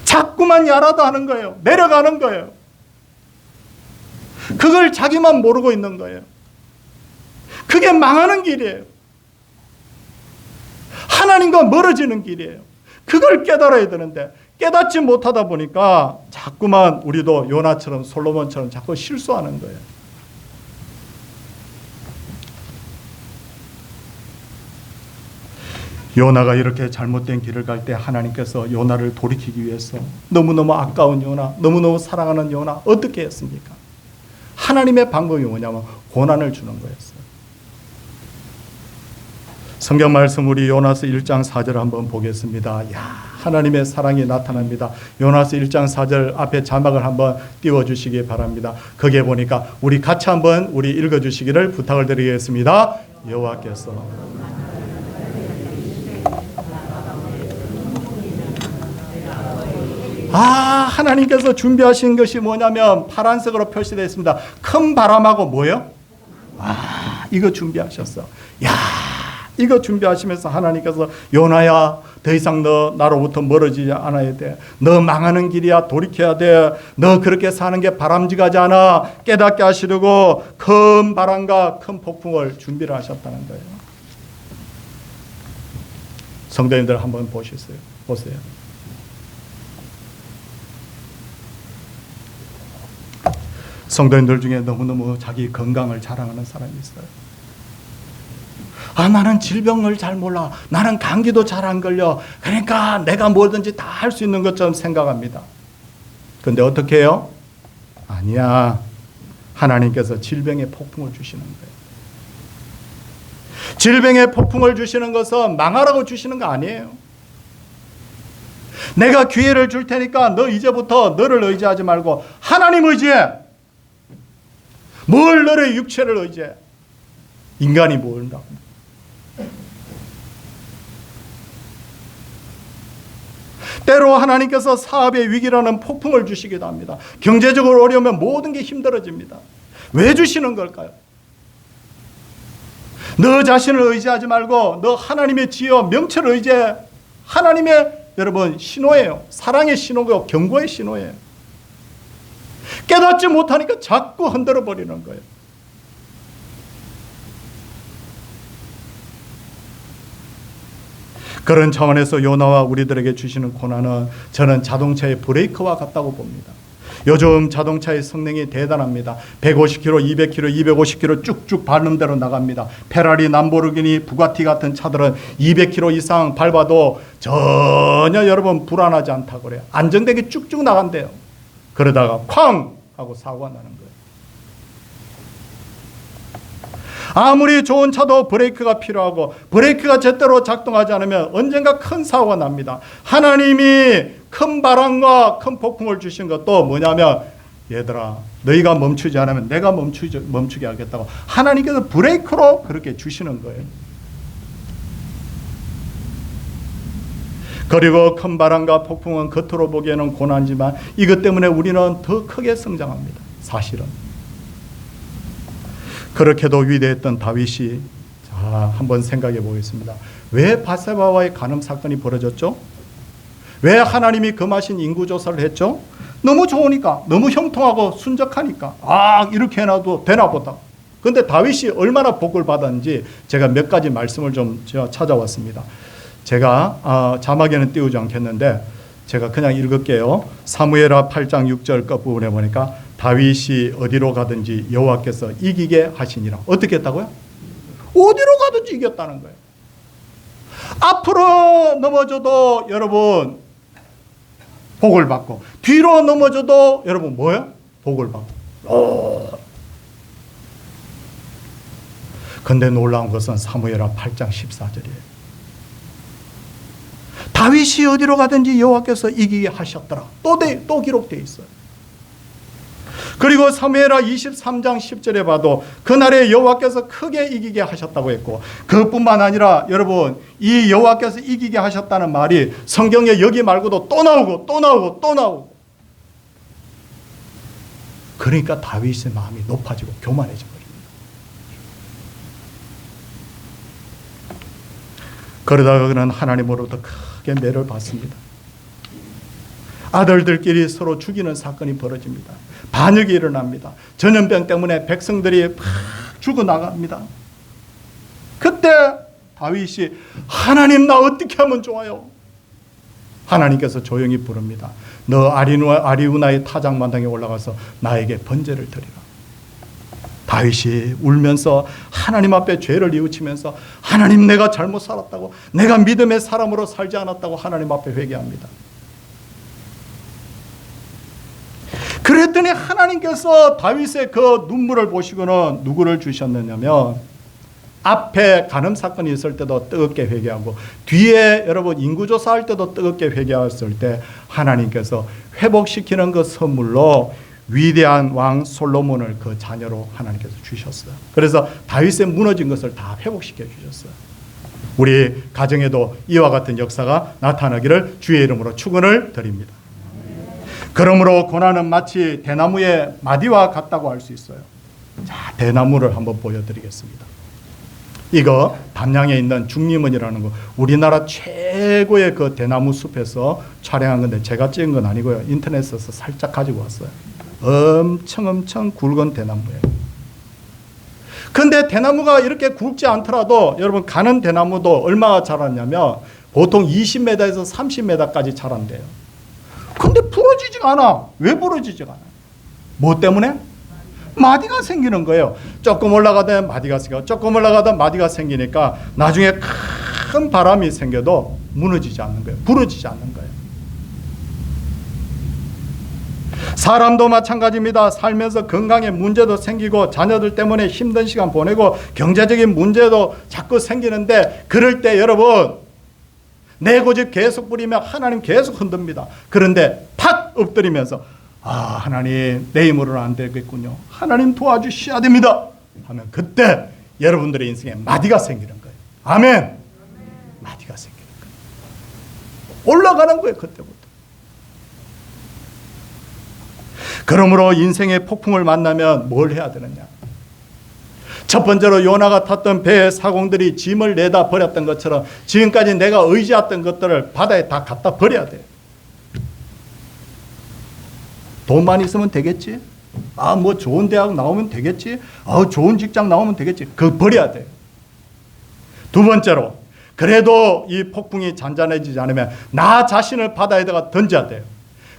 [SPEAKER 1] 자꾸만 야라도 하는 거예요. 내려가는 거예요. 그걸 자기만 모르고 있는 거예요. 그게 망하는 길이에요. 하나님과 멀어지는 길이에요. 그걸 깨달아야 되는데 깨닫지 못하다 보니까 자꾸만 우리도 요나처럼 솔로몬처럼 자꾸 실수하는 거예요. 요나가 이렇게 잘못된 길을 갈 때 하나님께서 요나를 돌이키기 위해서 너무너무 아까운 요나, 너무너무 사랑하는 요나 어떻게 했습니까? 하나님의 방법이 뭐냐면 고난을 주는 거였어요. 성경 말씀 우리 요나서 1장 4절 한번 보겠습니다. 야, 하나님의 사랑이 나타납니다. 요나서 1장 4절 앞에 자막을 한번 띄워주시기 바랍니다. 거기에 보니까 우리 같이 한번 우리 읽어주시기를 부탁을 드리겠습니다. 여호와께서 하나님께서 준비하신 것이 뭐냐면 파란색으로 표시되어 있습니다. 큰 바람하고 뭐예요? 이거 준비하셨어. 야, 이거 준비하시면서 하나님께서 요나야, 더 이상 너 나로부터 멀어지지 않아야 돼. 너 망하는 길이야. 돌이켜야 돼. 너 그렇게 사는 게 바람직하지 않아. 깨닫게 하시려고 큰 바람과 큰 폭풍을 준비를 하셨다는 거예요. 성도님들 한번 보세요. 성도님들 중에 너무너무 자기 건강을 자랑하는 사람이 있어요. 나는 질병을 잘 몰라. 나는 감기도 잘 안 걸려. 그러니까 내가 뭐든지 다 할 수 있는 것처럼 생각합니다. 그런데 어떻게 해요? 아니야. 하나님께서 질병의 폭풍을 주시는 거예요. 질병의 폭풍을 주시는 것은 망하라고 주시는 거 아니에요. 내가 기회를 줄 테니까 너 이제부터 너를 의지하지 말고 하나님 의지해. 뭘 너의 육체를 의지해? 인간이 뭘 한다고? 때로 하나님께서 사업의 위기라는 폭풍을 주시기도 합니다. 경제적으로 어려우면 모든 게 힘들어집니다. 왜 주시는 걸까요? 너 자신을 의지하지 말고 너 하나님의 지혜와 명철을 의지해. 하나님의 여러분 신호예요. 사랑의 신호고 경고의 신호예요. 깨닫지 못하니까 자꾸 흔들어 버리는 거예요. 그런 차원에서 요나와 우리들에게 주시는 고난은 저는 자동차의 브레이크와 같다고 봅니다. 요즘 자동차의 성능이 대단합니다. 150km, 200km, 250km 쭉쭉 밟는 대로 나갑니다. 페라리, 람보르기니, 부가티 같은 차들은 200km 이상 밟아도 전혀 여러분 불안하지 않다고 그래요. 안정되게 쭉쭉 나간대요. 그러다가 쾅! 하고 사고가 나는 거예요. 아무리 좋은 차도 브레이크가 필요하고 브레이크가 제대로 작동하지 않으면 언젠가 큰 사고가 납니다. 하나님이 큰 바람과 큰 폭풍을 주신 것도 뭐냐면 얘들아 너희가 멈추지 않으면 내가 멈추게 하겠다고 하나님께서 브레이크로 그렇게 주시는 거예요. 그리고 큰 바람과 폭풍은 겉으로 보기에는 고난이지만 이것 때문에 우리는 더 크게 성장합니다. 사실은. 그렇게도 위대했던 다윗이 한번 생각해 보겠습니다. 왜 바세바와의 간음 사건이 벌어졌죠? 왜 하나님이 금하신 인구조사를 했죠? 너무 좋으니까, 너무 형통하고 순적하니까 이렇게 해놔도 되나 보다. 그런데 다윗이 얼마나 복을 받았는지 제가 몇 가지 말씀을 좀 찾아왔습니다. 제가 자막에는 띄우지 않겠는데 제가 그냥 읽을게요. 사무엘하 8장 6절 끝부분에 보니까 다윗이 어디로 가든지 여호와께서 이기게 하시니라. 어떻게 했다고요? 어디로 가든지 이겼다는 거예요. 앞으로 넘어져도 여러분 복을 받고, 뒤로 넘어져도 여러분 뭐예요? 복을 받고. 근데 놀라운 것은 사무엘하 8장 14절이에요. 다윗이 어디로 가든지 여호와께서 이기게 하셨더라. 또 기록되어 있어요. 그리고 사무엘하 23장 10절에 봐도 그날에 여호와께서 크게 이기게 하셨다고 했고, 그것뿐만 아니라 여러분 이 여호와께서 이기게 하셨다는 말이 성경에 여기 말고도 또 나오고 그러니까 다윗의 마음이 높아지고 교만해져 버립니다. 그러다가 그는 하나님으로부터 크게 매를 받습니다. 아들들끼리 서로 죽이는 사건이 벌어집니다. 반역이 일어납니다. 전염병 때문에 백성들이 막 죽어나갑니다. 그때 다윗이 하나님 나 어떻게 하면 좋아요? 하나님께서 조용히 부릅니다. 너 아리우나의 타작마당에 올라가서 나에게 번제를 드리라. 다윗이 울면서 하나님 앞에 죄를 뉘우치면서 하나님 내가 잘못 살았다고, 내가 믿음의 사람으로 살지 않았다고 하나님 앞에 회개합니다. 그랬더니 하나님께서 다윗의 그 눈물을 보시고는 누구를 주셨느냐면, 앞에 간음 사건이 있을 때도 뜨겁게 회개하고 뒤에 여러분 인구조사할 때도 뜨겁게 회개했을 때 하나님께서 회복시키는 그 선물로 위대한 왕 솔로몬을 그 자녀로 하나님께서 주셨어요. 그래서 다윗의 무너진 것을 다 회복시켜 주셨어요. 우리 가정에도 이와 같은 역사가 나타나기를 주의 이름으로 축원을 드립니다. 그러므로 고난은 마치 대나무의 마디와 같다고 할 수 있어요. 자, 대나무를 한번 보여드리겠습니다. 이거 담양에 있는 중림원이라는 거, 우리나라 최고의 그 대나무 숲에서 촬영한 건데 제가 찍은 건 아니고요. 인터넷에서 살짝 가지고 왔어요. 엄청 굵은 대나무예요. 근데 대나무가 이렇게 굵지 않더라도 여러분 가는 대나무도 얼마나 자랐냐면 보통 20m에서 30m까지 자란대요. 근데 부러지지가 않아. 왜 부러지지가 않아? 뭐 때문에? 마디가 생기는 거예요. 조금 올라가다 마디가 생겨, 조금 올라가다 마디가 생기니까 나중에 큰 바람이 생겨도 무너지지 않는 거예요. 부러지지 않는 거예요. 사람도 마찬가지입니다. 살면서 건강에 문제도 생기고 자녀들 때문에 힘든 시간 보내고 경제적인 문제도 자꾸 생기는데, 그럴 때 여러분 내 고집 계속 부리면 하나님 계속 흔듭니다. 그런데 탁 엎드리면서 하나님 내 힘으로는 안 되겠군요. 하나님 도와주셔야 됩니다 하면 그때 여러분들의 인생에 마디가 생기는 거예요. 아멘. 마디가 생기는 거예요. 올라가는 거예요. 그때부터. 그러므로 인생의 폭풍을 만나면 뭘 해야 되느냐? 첫 번째로 요나가 탔던 배의 사공들이 짐을 내다 버렸던 것처럼 지금까지 내가 의지했던 것들을 바다에 다 갖다 버려야 돼요. 돈만 있으면 되겠지? 뭐 좋은 대학 나오면 되겠지? 좋은 직장 나오면 되겠지? 그거 버려야 돼요. 두 번째로, 그래도 이 폭풍이 잔잔해지지 않으면 나 자신을 바다에다가 던져야 돼요.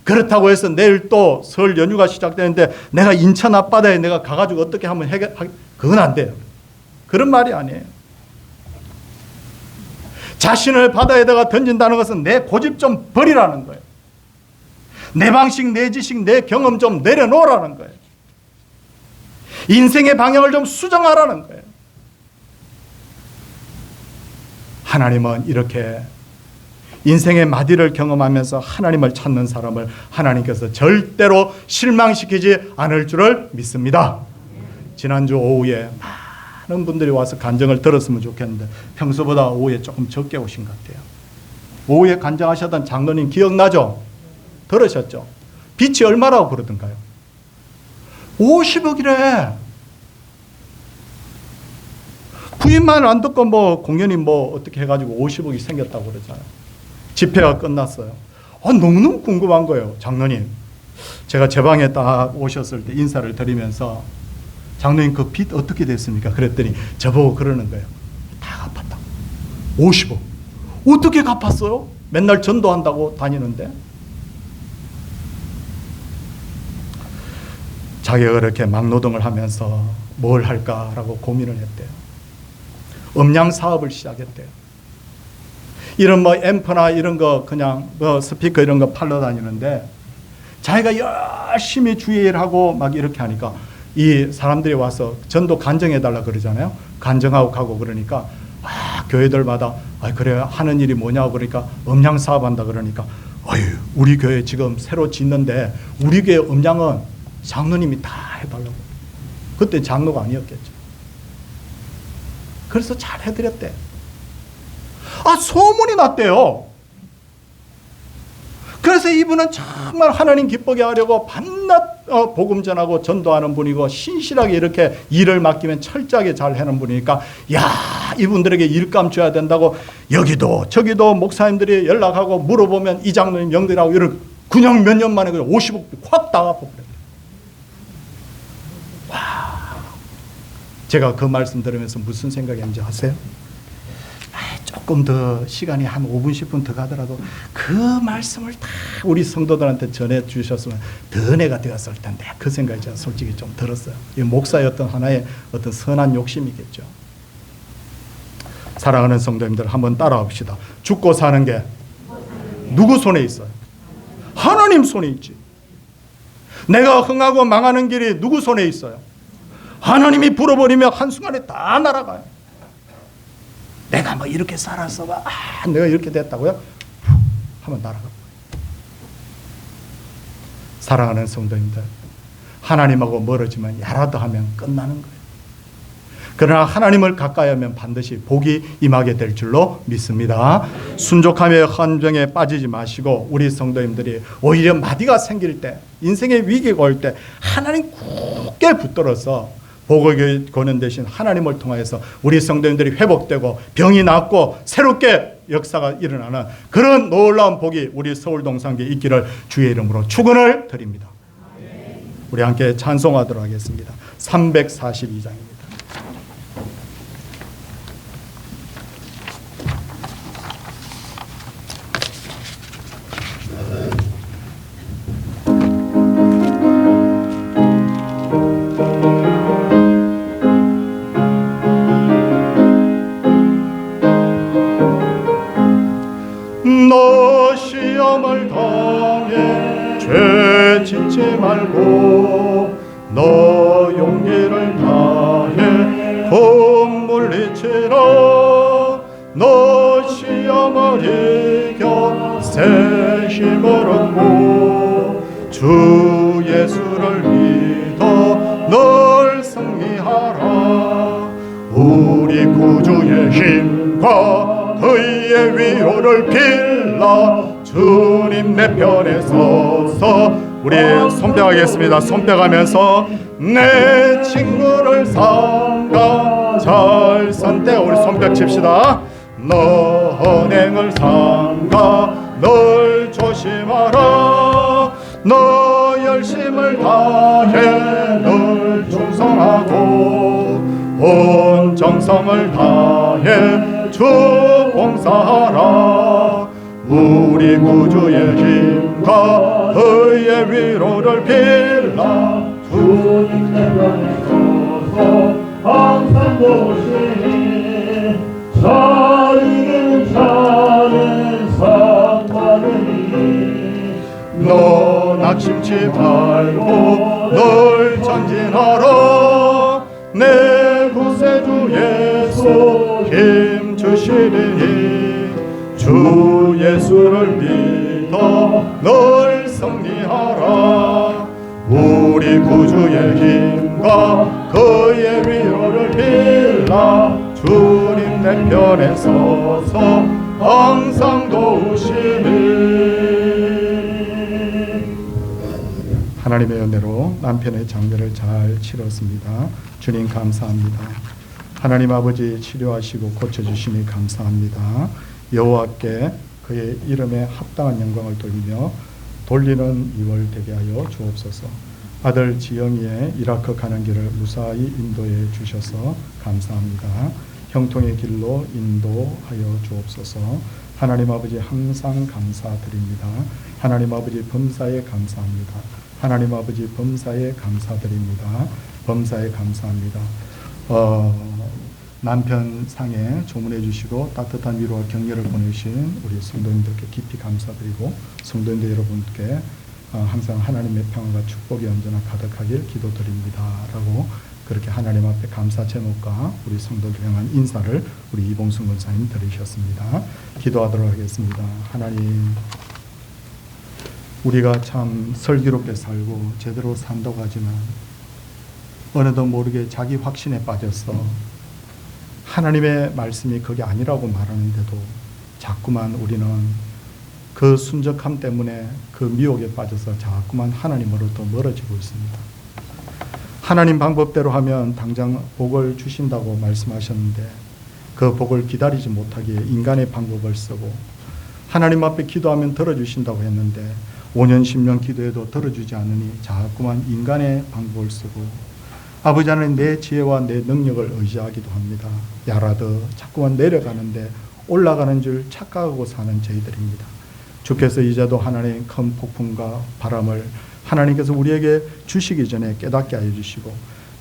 [SPEAKER 1] 그렇다고 해서 내일 또 설 연휴가 시작되는데 내가 인천 앞바다에 내가 가가지고 어떻게 하면 그건 안 돼요. 그런 말이 아니에요. 자신을 바다에다가 던진다는 것은 내 고집 좀 버리라는 거예요. 내 방식, 내 지식, 내 경험 좀 내려놓으라는 거예요. 인생의 방향을 좀 수정하라는 거예요. 하나님은 이렇게 인생의 마디를 경험하면서 하나님을 찾는 사람을 하나님께서 절대로 실망시키지 않을 줄을 믿습니다. 지난주 오후에 많은 분들이 와서 간증을 들었으면 좋겠는데 평소보다 오후에 조금 적게 오신 것 같아요. 오후에 간증하셨던 장로님 기억나죠? 들으셨죠? 빚이 얼마라고 그러던가요? 50억이래. 부인만 안 듣고 공연이 어떻게 해가지고 50억이 생겼다고 그러잖아요. 집회가 끝났어요. 너무너무 궁금한 거예요. 장로님, 제가 제 방에 딱 오셨을 때 인사를 드리면서 장로님 그 빚 어떻게 됐습니까? 그랬더니 저보고 그러는 거예요. 다 갚았다고. 50억. 어떻게 갚았어요? 맨날 전도한다고 다니는데. 자기가 그렇게 막노동을 하면서 뭘 할까라고 고민을 했대요. 음량 사업을 시작했대요. 이런 뭐 앰프나 이런 거 그냥 뭐 스피커 이런 거 팔러 다니는데 자기가 열심히 주의를 하고 막 이렇게 하니까 이 사람들이 와서 전도 간증해달라 그러잖아요. 간증하고 가고 그러니까 교회들마다 그래 하는 일이 뭐냐고 그러니까 음량 사업한다 그러니까 우리 교회 지금 새로 짓는데 우리 교회 음량은 장로님이 다 해달라고. 그때 장로가 아니었겠죠. 그래서 잘 해드렸대. 소문이 났대요. 그래서 이분은 정말 하나님 기쁘게 하려고 밤낮 복음 전하고 전도하는 분이고 신실하게 이렇게 일을 맡기면 철저하게 잘 하는 분이니까 이분들에게 일감 줘야 된다고 여기도 저기도 목사님들이 연락하고 물어보면 이 장로님 영들하고 이런 그냥 몇 년 만에 50억 확 나가고 그래요. 제가 그 말씀 들으면서 무슨 생각인지 아세요? 조금 더 시간이 한 5분 10분 더 가더라도 그 말씀을 다 우리 성도들한테 전해 주셨으면 더 은혜가 되었을 텐데 그 생각이 제가 솔직히 좀 들었어요. 이 목사였던 하나의 어떤 선한 욕심이겠죠. 사랑하는 성도님들 한번 따라합시다. 죽고 사는 게 누구 손에 있어요? 하나님 손에 있지. 내가 흥하고 망하는 길이 누구 손에 있어요? 하나님이 불어버리면 한순간에 다 날아가요. 내가 뭐 이렇게 살았어 봐. 내가 이렇게 됐다고요? 하면 날아가. 사랑하는 성도님들, 하나님하고 멀어지면 야라도 하면 끝나는 거예요. 그러나 하나님을 가까이 하면 반드시 복이 임하게 될 줄로 믿습니다. 순족함의 헌정에 빠지지 마시고 우리 성도님들이 오히려 마디가 생길 때, 인생의 위기가 올 때 하나님 굳게 붙들어서 복을 거는 대신 하나님을 통하여서 우리 성도님들이 회복되고 병이 낫고 새롭게 역사가 일어나는 그런 놀라운 복이 우리 서울동산교회 있기를 주의 이름으로 축원을 드립니다. 우리 함께 찬송하도록 하겠습니다. 342장입니다. 너 시험을 당해 죄 짓지 말고 너 용기를 다해 돈 물리치라. 너 시험을 이겨 새 힘을 얻고 주 예수를 믿어 널 승리하라. 우리 구주의 힘과 그의 위로를 빌라. 주님 내 편에 서서 우리 손뼉하겠습니다. 손뼉하면서 내 친구를 삼가 잘 선대. 우리 손뼉 칩시다. 너 은행을 삼가 널 조심하라. 너 열심을 다해 널 충성하고 온 정성을 다해 주 봉사하라. 우리 구주의 힘과 그의 위로를 빌라.
[SPEAKER 3] 주님 내 편에 서서 항상 도우시니 잘 이기는 자는 상 받으니.
[SPEAKER 1] 너 낙심치 말고 널 전진하라. 내 구세주 예수 힘 주시리니 주 예수를 믿어 널 승리하라. 우리 구주의 힘과 그의 위로를 빌라. 주님 내 편에 서서 항상 도우시니. 하나님의 은혜로 남편의 장례를 잘 치렀습니다. 주님 감사합니다. 하나님 아버지 치료하시고 고쳐주시니 감사합니다. 여호와께 그의 이름에 합당한 영광을 돌리며 돌리는 2월 되게 하여 주옵소서. 아들 지영이의 이라크 가는 길을 무사히 인도해 주셔서 감사합니다. 형통의 길로 인도하여 주옵소서. 하나님 아버지 항상 감사드립니다. 하나님 아버지 범사에 감사합니다. 하나님 아버지 범사에 감사드립니다. 범사에 감사합니다. 남편 상에 조문해 주시고 따뜻한 위로와 격려를 보내주신 우리 성도님들께 깊이 감사드리고 성도님들 여러분께 항상 하나님의 평화가 축복이 언제나 가득하길 기도드립니다. 라고 그렇게 하나님 앞에 감사 제목과 우리 성도들 향한 인사를 우리 이봉순 권사님 들으셨습니다. 기도하도록 하겠습니다. 하나님, 우리가 참 슬기롭게 살고 제대로 산다고 하지만 어느덧 모르게 자기 확신에 빠져서 하나님의 말씀이 그게 아니라고 말하는데도 자꾸만 우리는 그 순적함 때문에 그 미혹에 빠져서 자꾸만 하나님으로부터 멀어지고 있습니다. 하나님 방법대로 하면 당장 복을 주신다고 말씀하셨는데 그 복을 기다리지 못하기에 인간의 방법을 쓰고 하나님 앞에 기도하면 들어주신다고 했는데 5년 10년 기도해도 들어주지 않으니 자꾸만 인간의 방법을 쓰고 아버지 하나님 내 지혜와 내 능력을 의지하기도 합니다. 야라도 자꾸만 내려가는데 올라가는 줄 착각하고 사는 저희들입니다. 주께서 이제도 하나님 큰 폭풍과 바람을 하나님께서 우리에게 주시기 전에 깨닫게 하여 주시고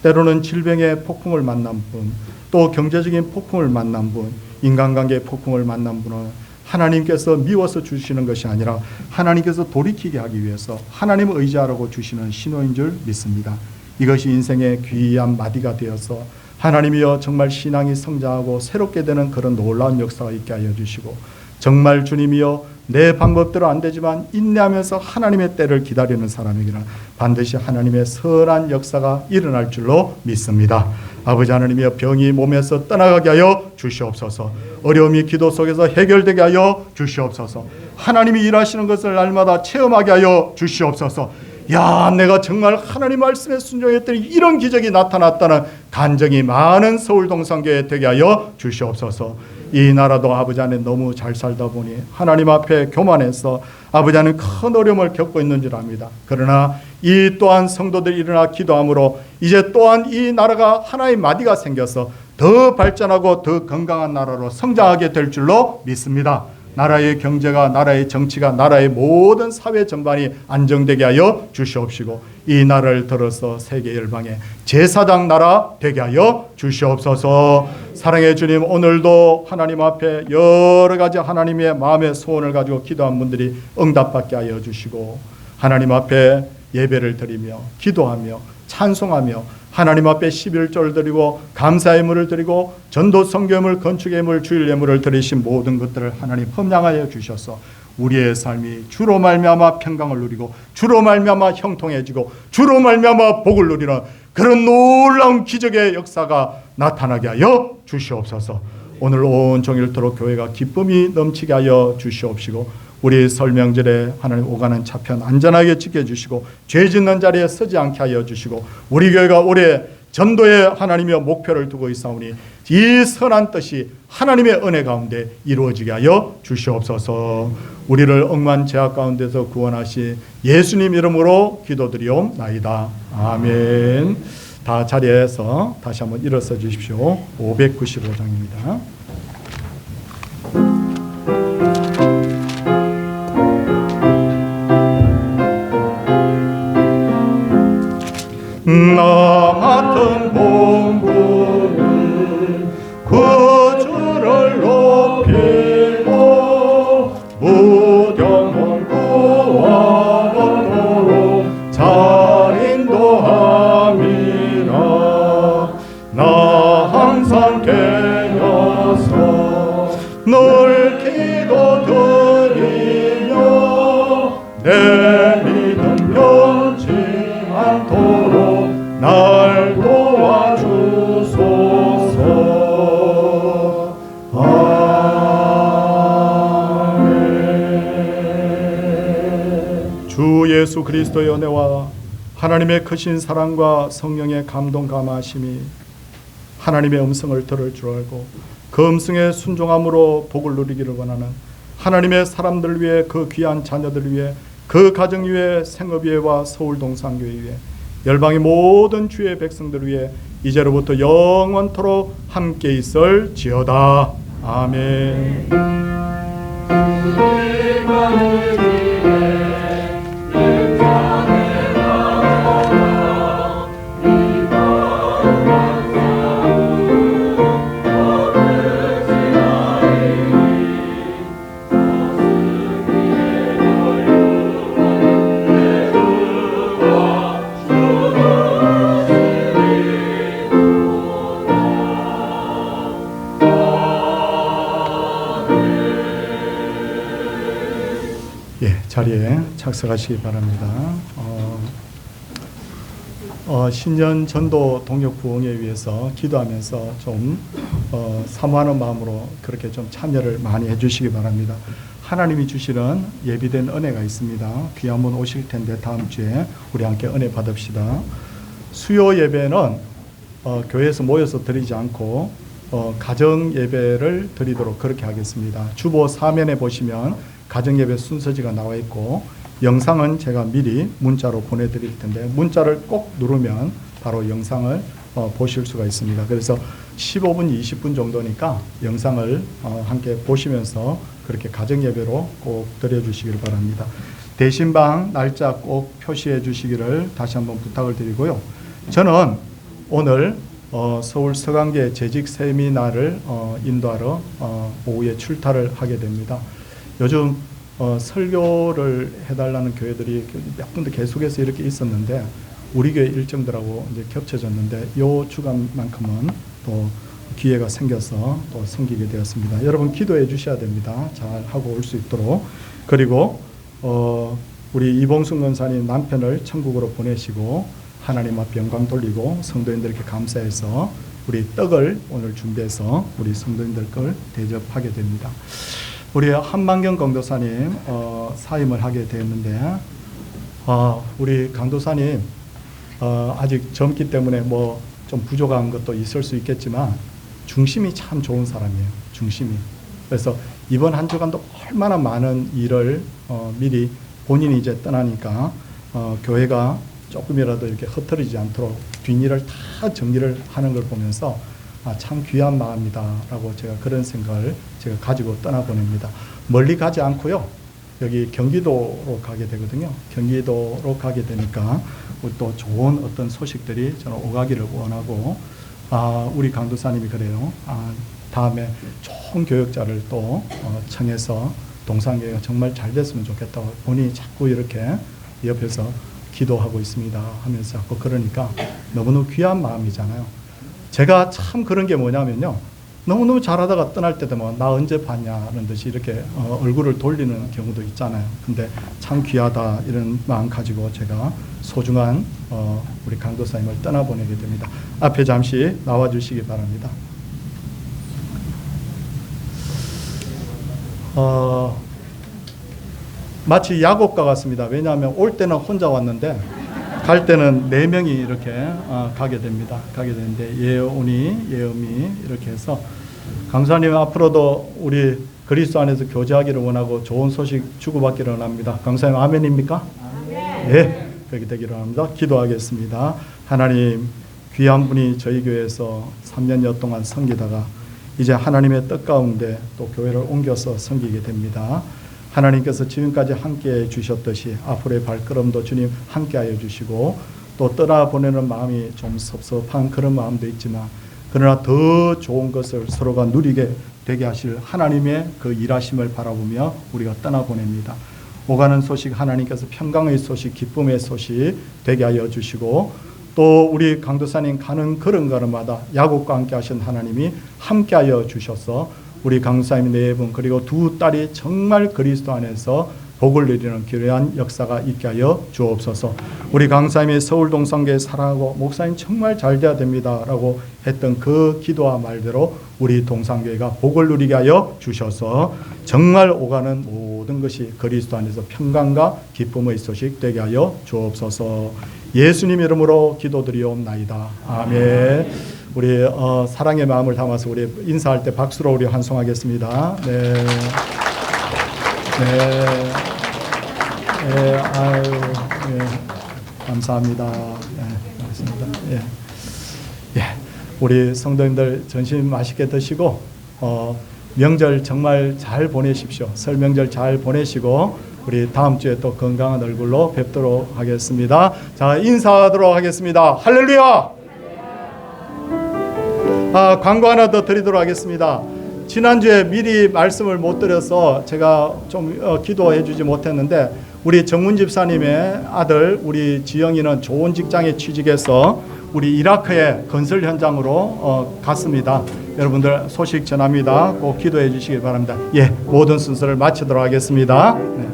[SPEAKER 1] 때로는 질병의 폭풍을 만난 분, 또 경제적인 폭풍을 만난 분, 인간관계의 폭풍을 만난 분은 하나님께서 미워서 주시는 것이 아니라 하나님께서 돌이키게 하기 위해서 하나님을 의지하라고 주시는 신호인 줄 믿습니다. 이것이 인생의 귀한 마디가 되어서 하나님이여 정말 신앙이 성장하고 새롭게 되는 그런 놀라운 역사가 있게 하여 주시고 정말 주님이여 내 방법대로 안 되지만 인내하면서 하나님의 때를 기다리는 사람에게는 반드시 하나님의 선한 역사가 일어날 줄로 믿습니다. 아버지 하나님이여 병이 몸에서 떠나가게 하여 주시옵소서. 어려움이 기도 속에서 해결되게 하여 주시옵소서. 하나님이 일하시는 것을 날마다 체험하게 하여 주시옵소서. 야, 내가 정말 하나님 말씀에 순종했더니 이런 기적이 나타났다는 간증이 많은 서울 동산교회 되게 하여 주시옵소서. 이 나라도 아버지 안에 너무 잘 살다 보니 하나님 앞에 교만해서 아버지 안에 큰 어려움을 겪고 있는 줄 압니다. 그러나 이 또한 성도들이 일어나 기도함으로 이제 또한 이 나라가 하나의 마디가 생겨서 더 발전하고 더 건강한 나라로 성장하게 될 줄로 믿습니다. 나라의 경제가, 나라의 정치가, 나라의 모든 사회 전반이 안정되게 하여 주시옵시고 이 나라를 들어서 세계 열방의 제사장 나라 되게 하여 주시옵소서. 사랑의 주님, 오늘도 하나님 앞에 여러 가지 하나님의 마음의 소원을 가지고 기도한 분들이 응답받게 하여 주시고 하나님 앞에 예배를 드리며 기도하며 찬송하며 하나님 앞에 11조를 드리고 감사의 예물을 드리고 전도 선교 예물, 건축 예물, 주일 예물을 드리신 모든 것들을 하나님 험양하여 주셔서 우리의 삶이 주로 말미암아 평강을 누리고 주로 말미암아 형통해지고 주로 말미암아 복을 누리는 그런 놀라운 기적의 역사가 나타나게 하여 주시옵소서. 오늘 온종일토록 교회가 기쁨이 넘치게 하여 주시옵시고 우리 설 명절에 하나님 오가는 차편 안전하게 지켜주시고 죄 짓는 자리에 서지 않게 하여 주시고 우리 교회가 올해 전도에 하나님의 목표를 두고 있사오니 이 선한 뜻이 하나님의 은혜 가운데 이루어지게 하여 주시옵소서. 우리를 억만 죄악 가운데서 구원하시 예수님 이름으로 기도드리옵나이다. 아멘. 다 자리에서 다시 한번 일어서 주십시오. 595장입니다. 나 맡은 본분은 구주를 높이고 무경험 구원으로 잘 인도함이라. 나 항상 깨어서 늘 기도드리며 내 믿음 변치 않도록 날 도와주소서. 아멘. 주 예수 그리스도의 은혜와 하나님의 크신 사랑과 성령의 감동 감화심이 하나님의 음성을 들을 줄 알고 그 음성에 순종함으로 복을 누리기를 원하는 하나님의 사람들 위해, 그 귀한 자녀들 위해, 그 가정 위해, 생업 위해와 서울 동산교회 위해, 열방의 모든 주의 백성들 위해 이제로부터 영원토록 함께 있을지어다. 아멘. 우리 마음을 위해 자리에 착석하시기 바랍니다. 신년 전도 동역 부흥에 위해서 기도하면서 좀 사모하는 마음으로 그렇게 좀 참여를 많이 해주시기 바랍니다. 하나님이 주시는 예비된 은혜가 있습니다. 귀한 분 오실 텐데 다음 주에 우리 함께 은혜 받읍시다. 수요 예배는 교회에서 모여서 드리지 않고 가정 예배를 드리도록 그렇게 하겠습니다. 주보 사면에 보시면 가정 예배 순서지가 나와 있고 영상은 제가 미리 문자로 보내드릴 텐데 문자를 꼭 누르면 바로 영상을 보실 수가 있습니다. 그래서 15분, 20분 정도니까 영상을 함께 보시면서 그렇게 가정 예배로 꼭 드려주시기를 바랍니다. 대신방 날짜 꼭 표시해 주시기를 다시 한번 부탁을 드리고요. 저는 오늘 서울 서강계 재직 세미나를 인도하러 오후에 출타를 하게 됩니다. 요즘 설교를 해달라는 교회들이 몇 군데 계속해서 이렇게 있었는데 우리 교회 일정들하고 이제 겹쳐졌는데 요 주간만큼은 또 기회가 생겨서 또 섬기게 되었습니다. 여러분 기도해 주셔야 됩니다. 잘 하고 올 수 있도록. 그리고 우리 이봉순 권사님 남편을 천국으로 보내시고 하나님 앞에 영광 돌리고 성도인들께 감사해서 우리 떡을 오늘 준비해서 우리 성도인들 걸 대접하게 됩니다. 우리 한만경 강도사님 사임을 하게 되었는데 우리 강도사님 아직 젊기 때문에 뭐 좀 부족한 것도 있을 수 있겠지만 중심이 참 좋은 사람이에요. 중심이. 그래서 이번 한 주간도 얼마나 많은 일을 미리 본인이 이제 떠나니까 교회가 조금이라도 이렇게 흩어지지 않도록 뒷일을 다 정리를 하는 걸 보면서 참 귀한 마음이다라고 제가 그런 생각을 제가 가지고 떠나보냅니다. 멀리 가지 않고요. 여기 경기도로 가게 되거든요. 경기도로 가게 되니까 또 좋은 어떤 소식들이 저는 오가기를 원하고 우리 강도사님이 그래요. 다음에 좋은 교역자를 또 청해서 동산교회가 정말 잘 됐으면 좋겠다고 본인이 자꾸 이렇게 옆에서 기도하고 있습니다 하면서 자꾸 그러니까 너무너무 귀한 마음이잖아요. 제가 참 그런 게 뭐냐면요. 너무너무 잘하다가 떠날 때 되면 나 언제 봤냐는 듯이 이렇게 얼굴을 돌리는 경우도 있잖아요. 근데 참 귀하다 이런 마음 가지고 제가 소중한 우리 강도사님을 떠나보내게 됩니다. 앞에 잠시 나와 주시기 바랍니다. 마치 야곱과 같습니다. 왜냐하면 올 때는 혼자 왔는데 갈 때는 4명이 이렇게 가게 됩니다. 가게 되는데 예언이, 예음이 이렇게 해서 강사님 앞으로도 우리 그리스도 안에서 교제하기를 원하고 좋은 소식 주고받기를 원합니다. 강사님 아멘입니까? 아멘. 네, 그렇게 되기를 원합니다. 기도하겠습니다. 하나님 귀한 분이 저희 교회에서 3년여 동안 섬기다가 이제 하나님의 뜻 가운데 또 교회를 옮겨서 섬기게 됩니다. 하나님께서 지금까지 함께해 주셨듯이 앞으로의 발걸음도 주님 함께하여 주시고 또 떠나보내는 마음이 좀 섭섭한 그런 마음도 있지만 그러나 더 좋은 것을 서로가 누리게 되게 하실 하나님의 그 일하심을 바라보며 우리가 떠나보냅니다. 오가는 소식 하나님께서 평강의 소식, 기쁨의 소식 되게 하여 주시고 또 우리 강도사님 가는 걸음걸음마다 야곱과 함께 하신 하나님이 함께하여 주셔서 우리 강도사님 4분 그리고 2 딸이 정말 그리스도 안에서 복을 누리는 귀한 역사가 있게 하여 주옵소서. 우리 강사님이 서울 동산교회 사랑하고 목사님 정말 잘 돼야 됩니다 라고 했던 그 기도와 말대로 우리 동산교회가 복을 누리게 하여 주셔서 정말 오가는 모든 것이 그리스도 안에서 평강과 기쁨의 소식 되게 하여 주옵소서. 예수님 이름으로 기도드리옵나이다. 아멘. 우리 사랑의 마음을 담아서 우리 인사할 때 박수로 우리 환송하겠습니다. 네. 네. 네, 아유, 예, 감사합니다. 예, 알겠습니다. 예, 예, 우리 성도님들 점심 맛있게 드시고 명절 정말 잘 보내십시오. 설 명절 잘 보내시고 우리 다음 주에 또 건강한 얼굴로 뵙도록 하겠습니다. 자, 인사하도록 하겠습니다. 할렐루야. 광고 하나 더 드리도록 하겠습니다. 지난주에 미리 말씀을 못 드려서 제가 좀 기도해 주지 못했는데 우리 정문 집사님의 아들 우리 지영이는 좋은 직장에 취직해서 우리 이라크의 건설 현장으로 갔습니다. 여러분들 소식 전합니다. 꼭 기도해 주시기 바랍니다. 예, 모든 순서를 마치도록 하겠습니다. 네.